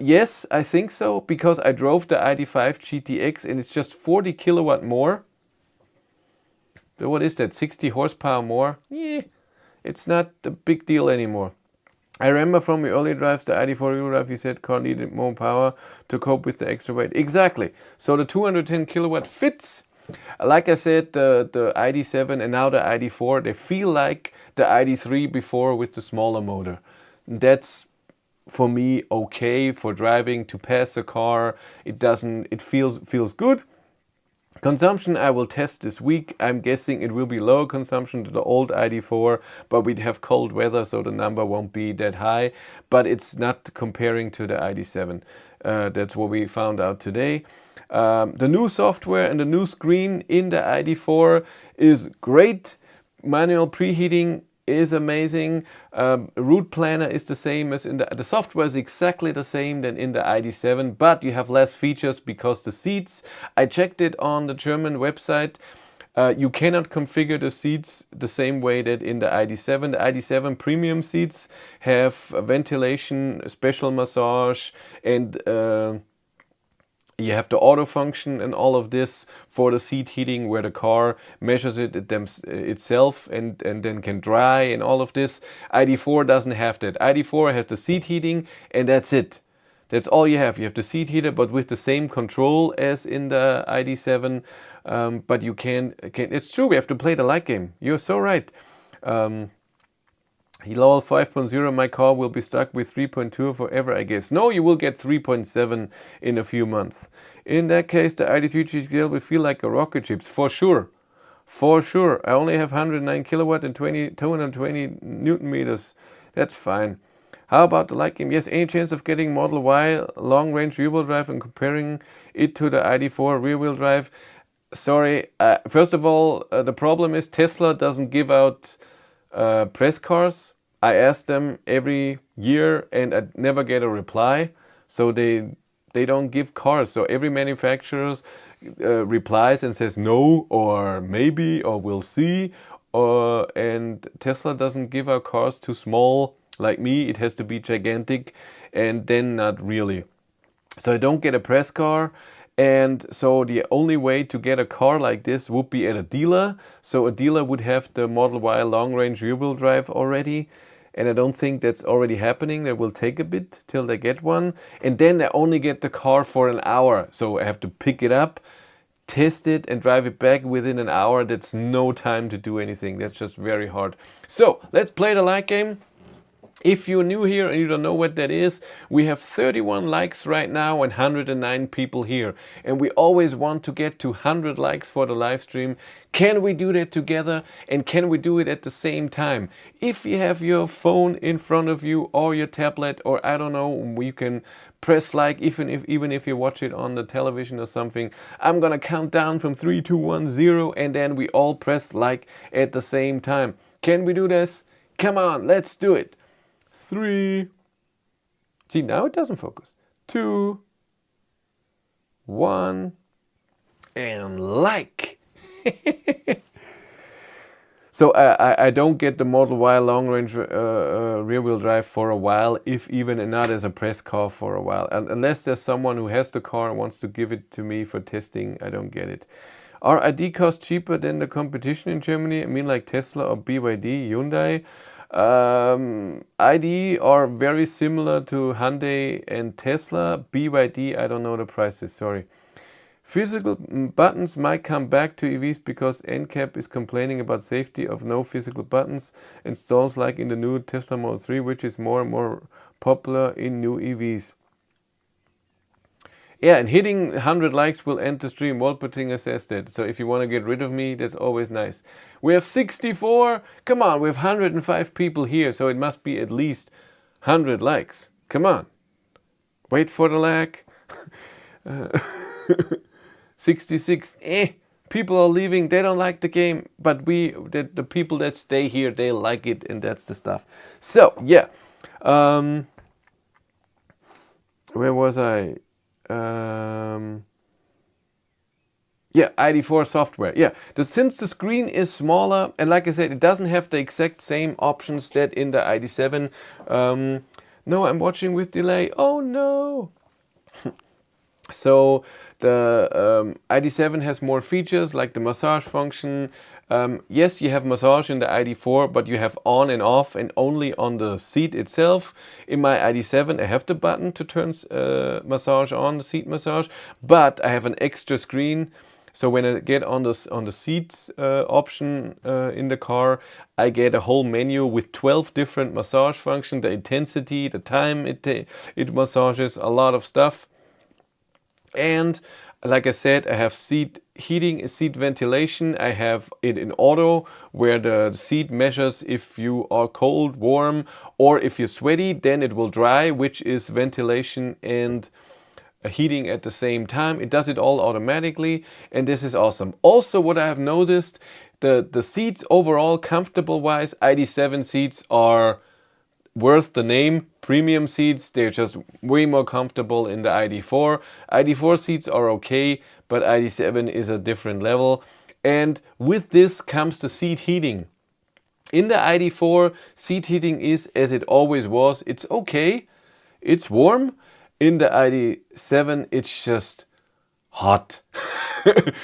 Yes, I think so, because I drove the ID.5 GTX and it's just 40 kilowatt more. So what is that, 60 horsepower more? Yeah, it's not a big deal anymore. I remember from the early drives, the ID.4 rear drive, you said car needed more power to cope with the extra weight. Exactly. So the 210 kilowatt fits. Like I said, the ID.7 and now the ID.4, they feel like the ID.3 before with the smaller motor. That's for me okay for driving to pass a car. It feels good. Consumption I will test this week. I'm guessing it will be lower consumption to the old ID.4, but we'd have cold weather, so the number won't be that high. But it's not comparing to the ID.7. That's what we found out today. The new software and the new screen in the ID.4 is great. Manual preheating is amazing. Route planner is the same as in the software is exactly the same than in the ID.7, but you have less features because the seats, I checked it on the German website, you cannot configure the seats the same way that in the ID.7. The ID.7 premium seats have ventilation, special massage, and you have the auto function and all of this for the seat heating where the car measures it itself and then can dry and all of this. ID.4 doesn't have that. ID.4 has the seat heating and that's it. That's all you have. You have the seat heater but with the same control as in the ID.7. But you can, it's true, we have to play the light game. You're so right. Lol 5.0, my car will be stuck with 3.2 forever, I guess. No, you will get 3.7 in a few months. In that case, the ID.3 GTL will feel like a rocket ship. For sure. For sure. I only have 109 kilowatt and 220 newton meters. That's fine. How about the light game? Yes, any chance of getting Model Y long-range rear-wheel drive and comparing it to the ID.4 rear-wheel drive? Sorry. First of all, the problem is Tesla doesn't give out press cars. I ask them every year and I never get a reply. So they don't give cars. So every manufacturer replies and says no or maybe or we'll see. And Tesla doesn't give out cars too small like me. It has to be gigantic and then not really. So I don't get a press car. And so the only way to get a car like this would be at a dealer. So a dealer would have the Model Y long-range rear-wheel drive already. And I don't think that's already happening. That will take a bit till they get one. And then I only get the car for an hour. So I have to pick it up, test it and drive it back within an hour. That's no time to do anything. That's just very hard. So let's play the light game. If you're new here and you don't know what that is, we have 31 likes right now and 109 people here. And we always want to get to 100 likes for the live stream. Can we do that together? And can we do it at the same time? If you have your phone in front of you or your tablet, or I don't know, you can press like even if you watch it on the television or something. I'm gonna count down from 3, 2, 1, 0, and then we all press like at the same time. Can we do this? Come on, let's do it. 3. See, now it doesn't focus. 2, 1, and like. So I don't get the Model Y long range rear wheel drive for a while, if even not as a press car for a while. And unless there's someone who has the car and wants to give it to me for testing, I don't get it. Are ID cars cheaper than the competition in Germany? I mean, like Tesla or BYD, Hyundai? ID are very similar to Hyundai and Tesla. BYD, I don't know the prices, sorry. Physical buttons might come back to EVs because NCAP is complaining about safety of no physical buttons and stalls like in the new Tesla Model 3, which is more and more popular in new EVs. Yeah, and hitting 100 likes will end the stream. Wolpertinger says that. So if you want to get rid of me, that's always nice. We have 64. Come on, we have 105 people here, so it must be at least 100 likes. Come on. Wait for the lag. 66. People are leaving. They don't like the game. But the people that stay here, they like it, and that's the stuff. So, yeah. Where was I? Yeah, Id.4 software. Yeah, since the screen is smaller, and like I said, it doesn't have the exact same options that in the ID.7. No, I'm watching with delay. Oh no! So the ID.7 has more features like the massage function. Yes, you have massage in the Id.4, but you have on and off and only on the seat itself. In my Id.7, I have the button to turn massage on, the seat massage, but I have an extra screen. So when I get on the seat option in the car, I get a whole menu with 12 different massage functions, the intensity, the time it massages, a lot of stuff. And like I said, I have seat heating, seat ventilation. I have it in auto, where the seat measures if you are cold, warm, or if you're sweaty, then it will dry, which is ventilation and heating at the same time. It does it all automatically, and this is awesome. Also, what I have noticed, the seats overall, comfortable wise, ID.7 seats are worth the name. Premium seats, they're just way more comfortable in the Id.4. Id.4 seats are okay, but ID.7 is a different level. And with this comes the seat heating. In the Id.4, seat heating is as it always was. It's okay, it's warm. In the Id.7, it's just hot.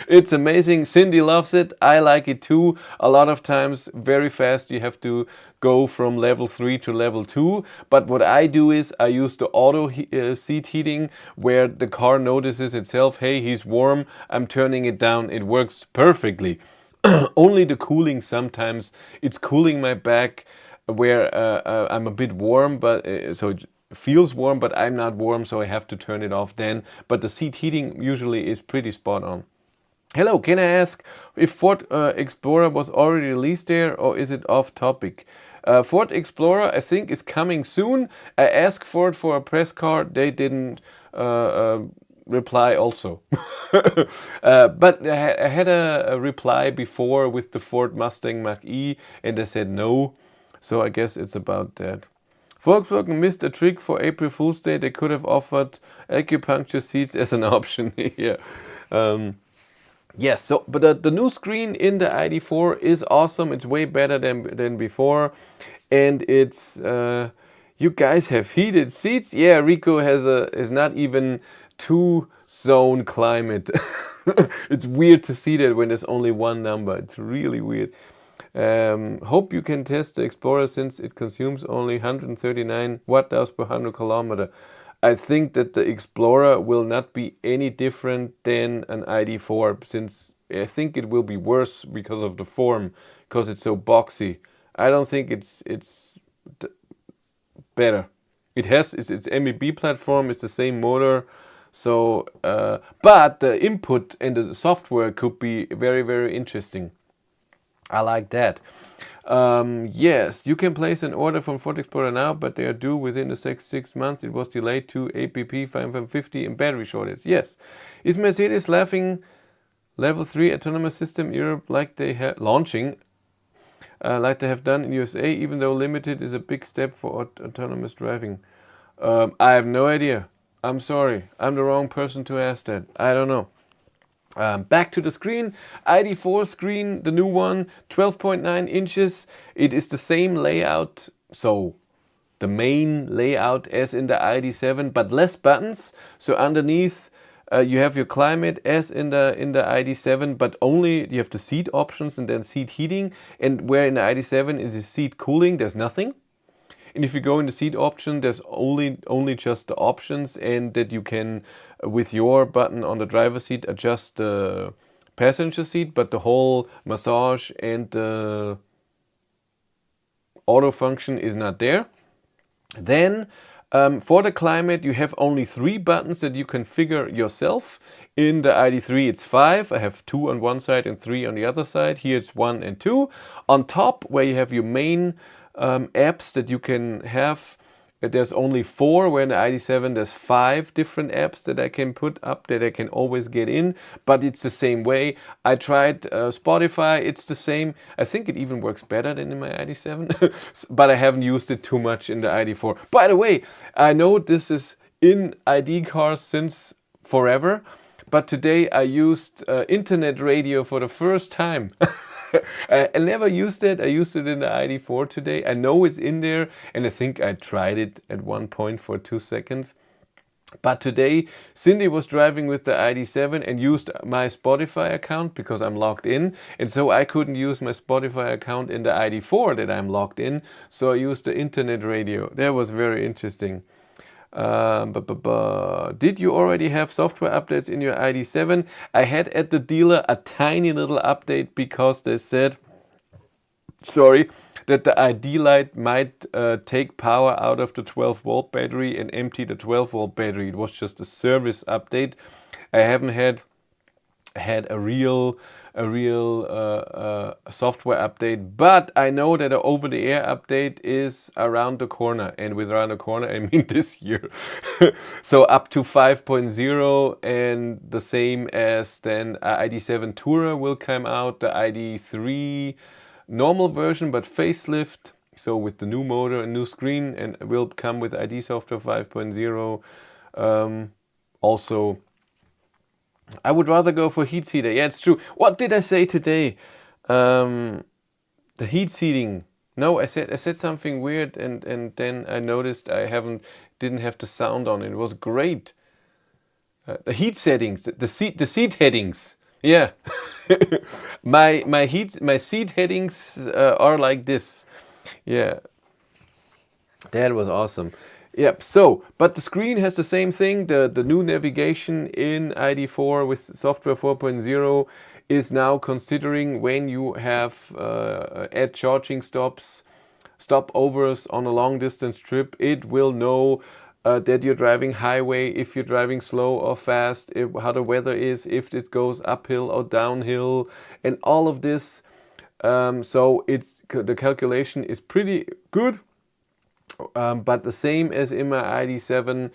It's amazing. Cindy loves it. I like it too. A lot of times, very fast, you have to go from level 3 to level 2. But what I do is I use the auto seat heating, where the car notices itself, hey, he's warm, I'm turning it down. It works perfectly. Only the cooling sometimes, it's cooling my back, where I'm a bit warm, but so it feels warm, but I'm not warm, so I have to turn it off then. But the seat heating usually is pretty spot on. Hello, can I ask if Ford Explorer was already released there, or is it off topic? Ford Explorer, I think, is coming soon. I asked Ford for a press card. They didn't reply also. But I had a reply before with the Ford Mustang Mach-E, and they said no. So I guess it's about that. Volkswagen missed a trick for April Fool's Day. They could have offered acupuncture seats as an option. Yeah. Yes, so but the new screen in the Id.4 is awesome. It's way better than before, and it's you guys have heated seats. Yeah, Rico is not even 2-zone climate. It's weird to see that when there's only one number. It's really weird. Hope you can test the Explorer since it consumes only 139 watt-hours per 100 kilometer. I think that the Explorer will not be any different than an Id.4, since I think it will be worse because of the form, because it's so boxy. I don't think it's better. It's MEB platform, it's the same motor. So, but the input and the software could be very, very interesting. I like that. Yes, you can place an order from Ford Explorer now, but they are due within the 6 months. It was delayed to APP 550 and battery shortage. Yes. Is Mercedes laughing level 3 autonomous system Europe like they have launching, like they have done in USA, even though limited is a big step for autonomous driving? I have no idea. I'm sorry. I'm the wrong person to ask that. I don't know. Back to the screen, Id.4 screen, the new one, 12.9 inches. It is the same layout, so the main layout as in the Id.7, but less buttons. So underneath you have your climate as in the Id.7, but only you have the seat options and then seat heating. And where in the Id.7 is the seat cooling, there's nothing. And if you go in the seat option, there's only just the options, and that you can, with your button on the driver's seat, adjust the passenger seat, but the whole massage and the auto function is not there. Then for the climate, you have only 3 buttons that you configure yourself. In the Id.3 it's 5. I have 2 on one side and 3 on the other side. Here it's 1 and 2. On top, where you have your main apps that you can have, there's only 4, where in the Id.7 there's 5 different apps that I can put up, that I can always get in, but it's the same way. I tried Spotify, it's the same. I think it even works better than in my Id.7, but I haven't used it too much in the Id.4. By the way, I know this is in ID cars since forever, but today I used internet radio for the first time. I never used it. I used it in the Id.4 today. I know it's in there, and I think I tried it at one point for 2 seconds. But today, Cindy was driving with the Id.7 and used my Spotify account because I'm logged in. And so I couldn't use my Spotify account in the Id.4 that I'm logged in. So I used the internet radio. That was very interesting. Did you already have software updates in your Id.7? I had at the dealer a tiny little update because they said, sorry, that the ID light might take power out of the 12-volt battery and empty the 12-volt battery. It was just a service update. I haven't had a real software update, but I know that an over-the-air update is around the corner, and with around the corner I mean this year. So up to 5.0, and the same as then Id.7 Tourer will come out, the Id.3 normal version but facelift, so with the new motor and new screen, and will come with ID software 5.0. Also, I would rather go for heat seater. Yeah, it's true. What did I say today? The heat seating. No, I said something weird, and then I noticed I didn't have the sound on. It was great. The heat settings, the seat headings. Yeah, my seat headings are like this. Yeah, that was awesome. Yep, so, but the screen has the same thing. The new navigation in Id.4 with software 4.0 is now considering when you have at charging stopovers on a long distance trip, it will know that you're driving highway, if you're driving slow or fast, how the weather is, if it goes uphill or downhill, and all of this. So the calculation is pretty good. But the same as in my Id.7,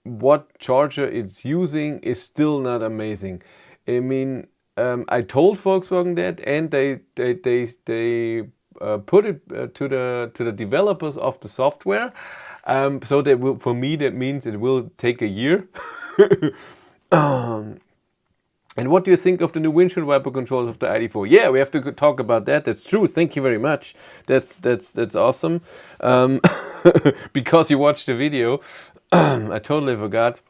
what charger it's using is still not amazing. I mean, I told Volkswagen that, and they put it to the developers of the software. So that will, for me, that means it will take a year. And what do you think of the new windshield wiper controls of the Id.4? Yeah, we have to talk about that. That's true. Thank you very much. That's awesome. Because you watched the video, I totally forgot.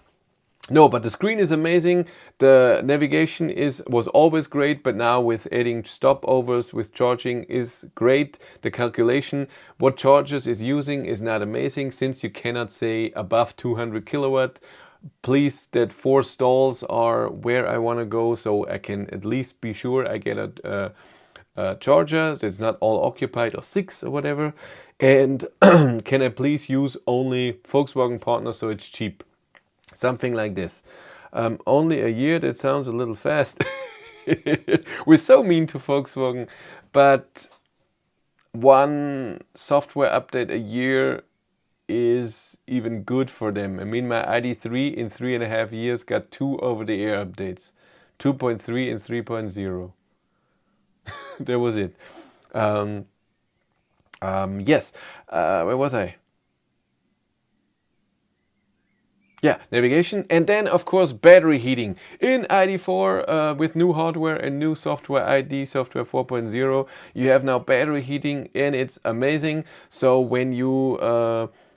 No, but the screen is amazing. The navigation was always great, but now with adding stopovers with charging is great. The calculation, what chargers is using is not amazing, since you cannot say above 200 kilowatt. Please, that 4 stalls are where I want to go, so I can at least be sure I get a charger that's not all occupied, or 6 or whatever. And can I please use only Volkswagen partners so it's cheap? Something like this. Only a year, that sounds a little fast. We're so mean to Volkswagen, but one software update a year is even good for them. I mean, my ID.3 in 3.5 years got 2 over-the-air updates, 2.3 and 3.0. That was it. Yes, where was I? Yeah, navigation, and then of course battery heating. In ID.4 with new hardware and new software, ID software 4.0, you have now battery heating, and it's amazing. So when you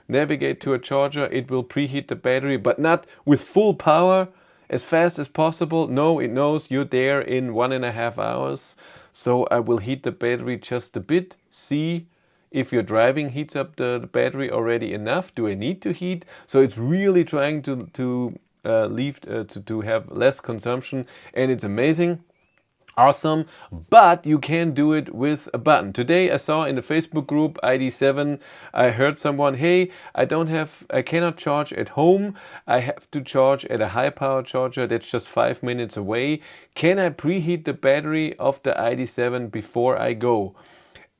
navigate to a charger, it will preheat the battery, but not with full power as fast as possible. No, it knows you're there in 1.5 hours. So I will heat the battery just a bit, see if your driving heats up the battery already enough. Do I need to heat? So it's really trying to have less consumption, and it's amazing. Awesome, but you can do it with a button. Today I saw in the Facebook group ID7, I heard someone, hey, I cannot charge at home. I have to charge at a high power charger that's just 5 minutes away. Can I preheat the battery of the ID7 before I go?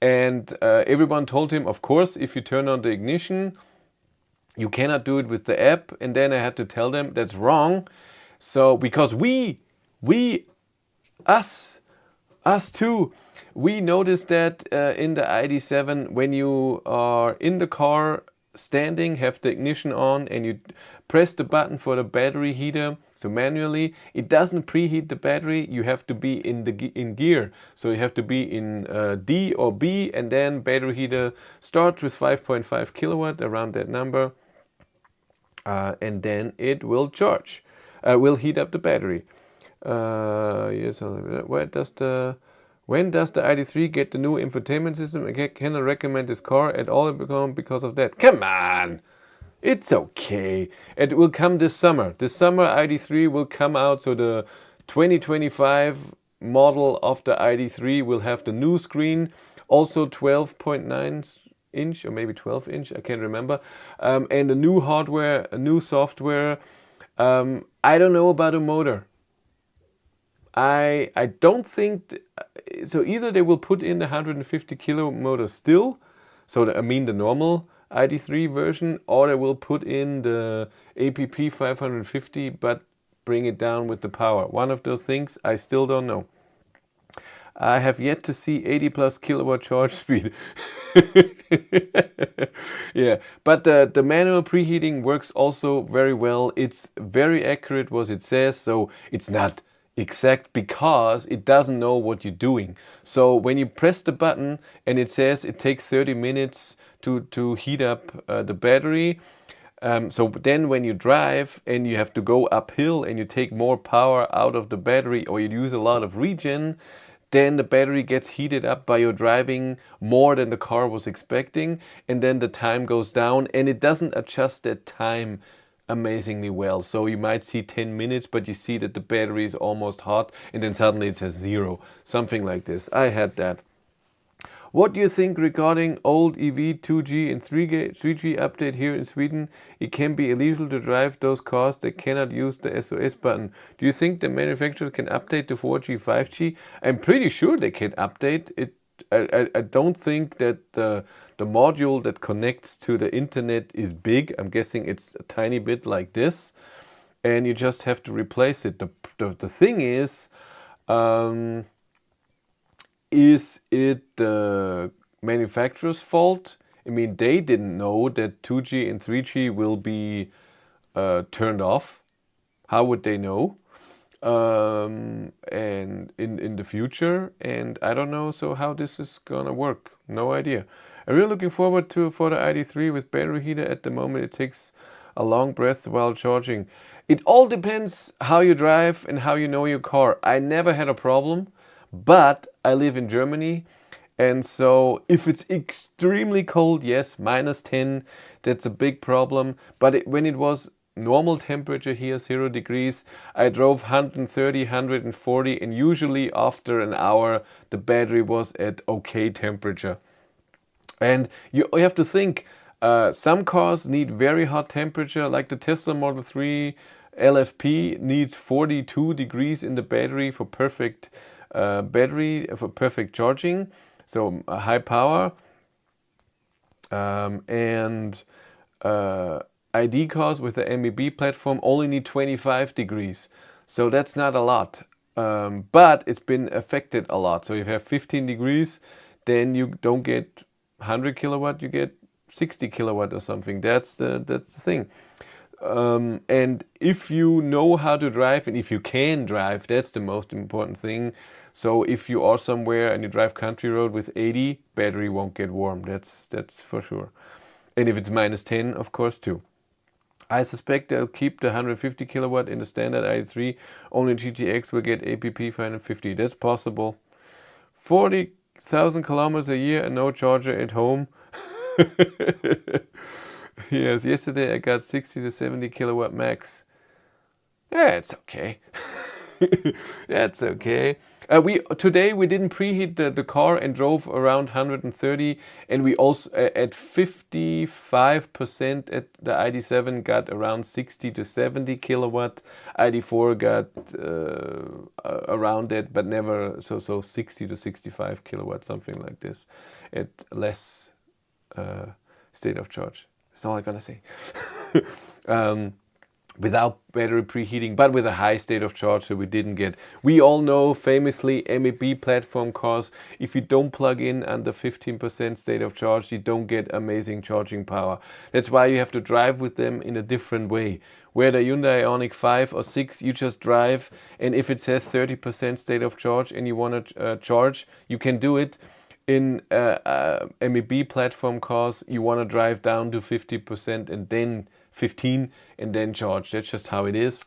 And everyone told him, of course, if you turn on the ignition, you cannot do it with the app. And then I had to tell them that's wrong. So because us too, we noticed that in the ID7, when you are in the car standing, have the ignition on, and you press the button for the battery heater, so manually, it doesn't preheat the battery. You have to be in gear, so you have to be in D or B, and then battery heater starts with 5.5 kilowatt, around that number, and then it will charge, will heat up the battery. Yes, when does the ID.3 get the new infotainment system? Can I recommend this car at all because of that? Come on! It's okay. It will come this summer. This summer ID.3 will come out, so the 2025 model of the ID.3 will have the new screen, also 12.9 inch or maybe 12 inch, I can't remember, and a new hardware, a new software. I don't know about a motor. I don't think, so either they will put in the 150 kilo motor still, so I mean the normal ID.3 version, or they will put in the APP 550 but bring it down with the power. One of those things, I still don't know. I have yet to see 80 plus kilowatt charge speed. Yeah, but the manual preheating works also very well. It's very accurate what it says, so it's not exact because it doesn't know what you're doing. So when you press the button and it says it takes 30 minutes to heat up the battery, so then when you drive and you have to go uphill and you take more power out of the battery, or you use a lot of regen, then the battery gets heated up by your driving more than the car was expecting, and then the time goes down, and it doesn't adjust that time amazingly well. So you might see 10 minutes, but you see that the battery is almost hot, and then suddenly it says 0. Something like this. I had that. What do you think regarding old EV 2G and 3G update here in Sweden? It can be illegal to drive those cars that cannot use the SOS button. Do you think the manufacturers can update to 4G, 5G? I'm pretty sure they can update it. I don't think that the module that connects to the internet is big. I'm guessing it's a tiny bit like this, and you just have to replace it. The thing is it the manufacturer's fault? I mean, they didn't know that 2G and 3G will be turned off. How would they know? And in the future, and I don't know so how this is gonna work. No idea. I'm really looking forward for the ID.3 with battery heater. At the moment it takes a long breath while charging. It all depends how you drive and how you know your car. I never had a problem, but I live in Germany, and so if it's extremely cold, yes, -10, that's a big problem. But when it was normal temperature here, 0 degrees, I drove 130, 140, and usually after an hour the battery was at okay temperature. And you have to think, some cars need very hot temperature, like the Tesla Model 3 LFP needs 42 degrees in the battery for perfect charging, so high power. And ID cars with the MEB platform only need 25 degrees, so that's not a lot. But it's been affected a lot. So if you have 15 degrees, then you don't get 100 kilowatt, you get 60 kilowatt or something. That's the thing. And if you know how to drive, and if you can drive, that's the most important thing. So if you are somewhere and you drive country road with 80, battery won't get warm. That's for sure. And if it's -10, of course, too. I suspect they'll keep the 150 kilowatt in the standard i3. Only GTX will get APP 550. That's possible. 40,000 kilometers a year and no charger at home. Yes, yesterday I got 60 to 70 kilowatt max. Yeah, it's okay. That's okay. Today we didn't preheat the car and drove around 130, and we also at 55% at the ID.7 got around 60 to 70 kilowatt. ID.4 got around that, but never so 60 to 65 kilowatt, something like this, at less state of charge. That's all I'm gonna say. Without battery preheating, but with a high state of charge, so we didn't get. We all know famously MEB platform cars, if you don't plug in under 15% state of charge, you don't get amazing charging power. That's why you have to drive with them in a different way. Where the Hyundai Ioniq 5 or 6, you just drive, and if it says 30% state of charge and you want to charge, you can do it. In MEB platform cars, you want to drive down to 50% and then 15 and then charge. That's just how it is.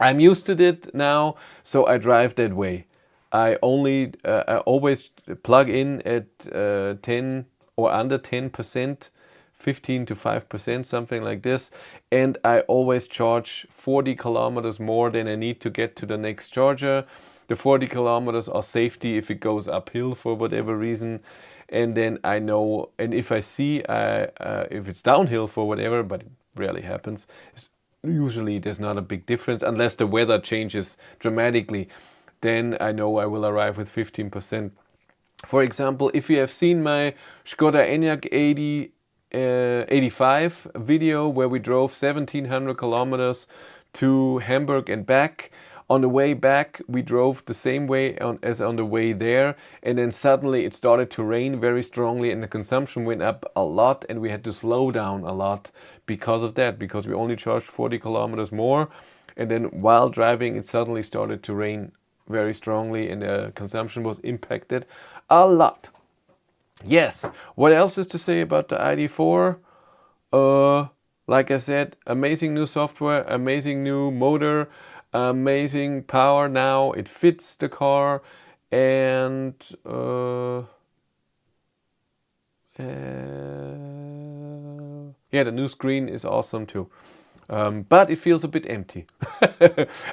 I'm used to it now, so I drive that way. I always plug in at 10 or under 10%, 15 to 5%, something like this. And I always charge 40 kilometers more than I need to get to the next charger. The 40 kilometers are safety if it goes uphill for whatever reason. And then I know, and if I see if it's downhill for whatever, but it rarely happens, usually there's not a big difference unless the weather changes dramatically. Then I know I will arrive with 15%. For example, if you have seen my Skoda Enyaq 85 video where we drove 1700 kilometers to Hamburg and back. On the way back, we drove the same way as on the way there, and then suddenly it started to rain very strongly and the consumption went up a lot and we had to slow down a lot because of that, because we only charged 40 kilometers more, and then while driving it suddenly started to rain very strongly and the consumption was impacted a lot. Yes, what else is to say about the ID.4? Like I said, amazing new software, amazing new motor, amazing power now, it fits the car, and yeah, the new screen is awesome too. But it feels a bit empty.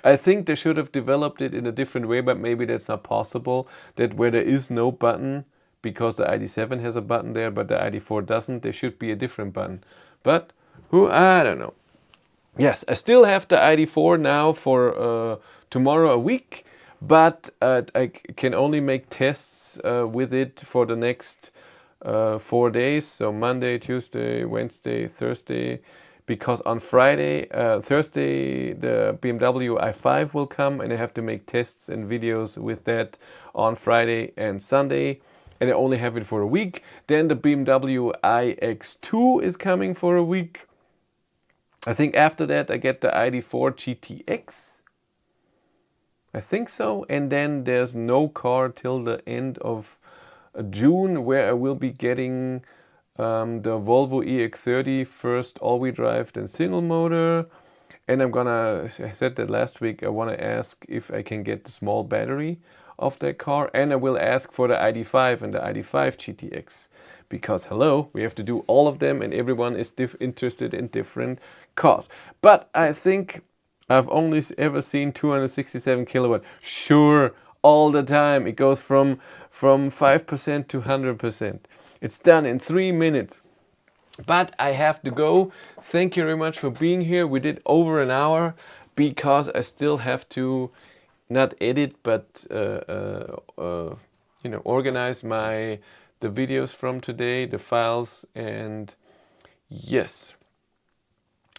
I think they should have developed it in a different way, but maybe that's not possible. That where there is no button, because the ID.7 has a button there, but the ID.4 doesn't, there should be a different button. But I don't know. Yes, I still have the ID.4 now for tomorrow a week, but I can only make tests with it for the next 4 days. So Monday, Tuesday, Wednesday, Thursday, because on Thursday, the BMW i5 will come and I have to make tests and videos with that on Friday and Sunday. And I only have it for a week. Then the BMW iX2 is coming for a week. I think after that I get the ID.4 GTX. I think so. And then there's no car till the end of June where I will be getting the Volvo EX30 first all-wheel drive, then single motor. And I said that last week, I want to ask if I can get the small battery of that car. And I will ask for the ID.5 and the ID.5 GTX. Because hello, we have to do all of them and everyone is interested in different cars. But I think I've only ever seen 267 kilowatt. Sure, all the time. It goes from 5% to 100%. It's done in 3 minutes. But I have to go. Thank you very much for being here. We did over an hour because I still have to not edit, but organize the videos from today, the files, and yes,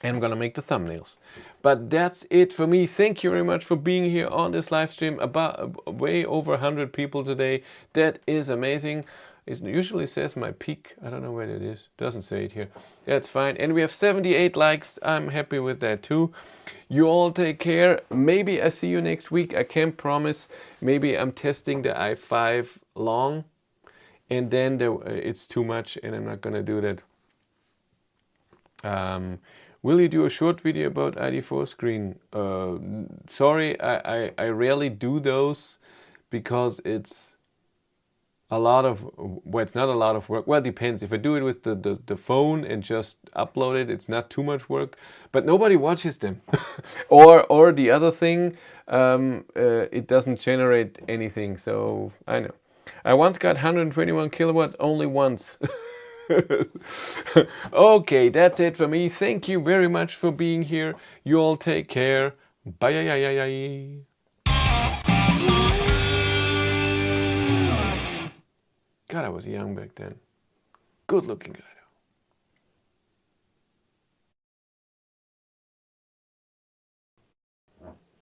I'm gonna make the thumbnails. But that's it for me. Thank you very much for being here on this live stream. About way over 100 people today. That is amazing. It usually says my peak. I don't know where it is. Doesn't say it here. That's fine. And we have 78 likes. I'm happy with that too. You all take care. Maybe I see you next week. I can't promise. Maybe I'm testing the i5 long, and then it's too much, and I'm not gonna do that. Will you do a short video about Id.4 screen? Sorry, I rarely do those because it's a lot of, well, it's not a lot of work. Well, it depends. If I do it with the phone and just upload it, it's not too much work, but nobody watches them. or the other thing, it doesn't generate anything. So I know. I once got 121 kilowatt only once. Okay, that's it for me. Thank you very much for being here. You all take care. Bye. God, I was young back then. Good looking guy.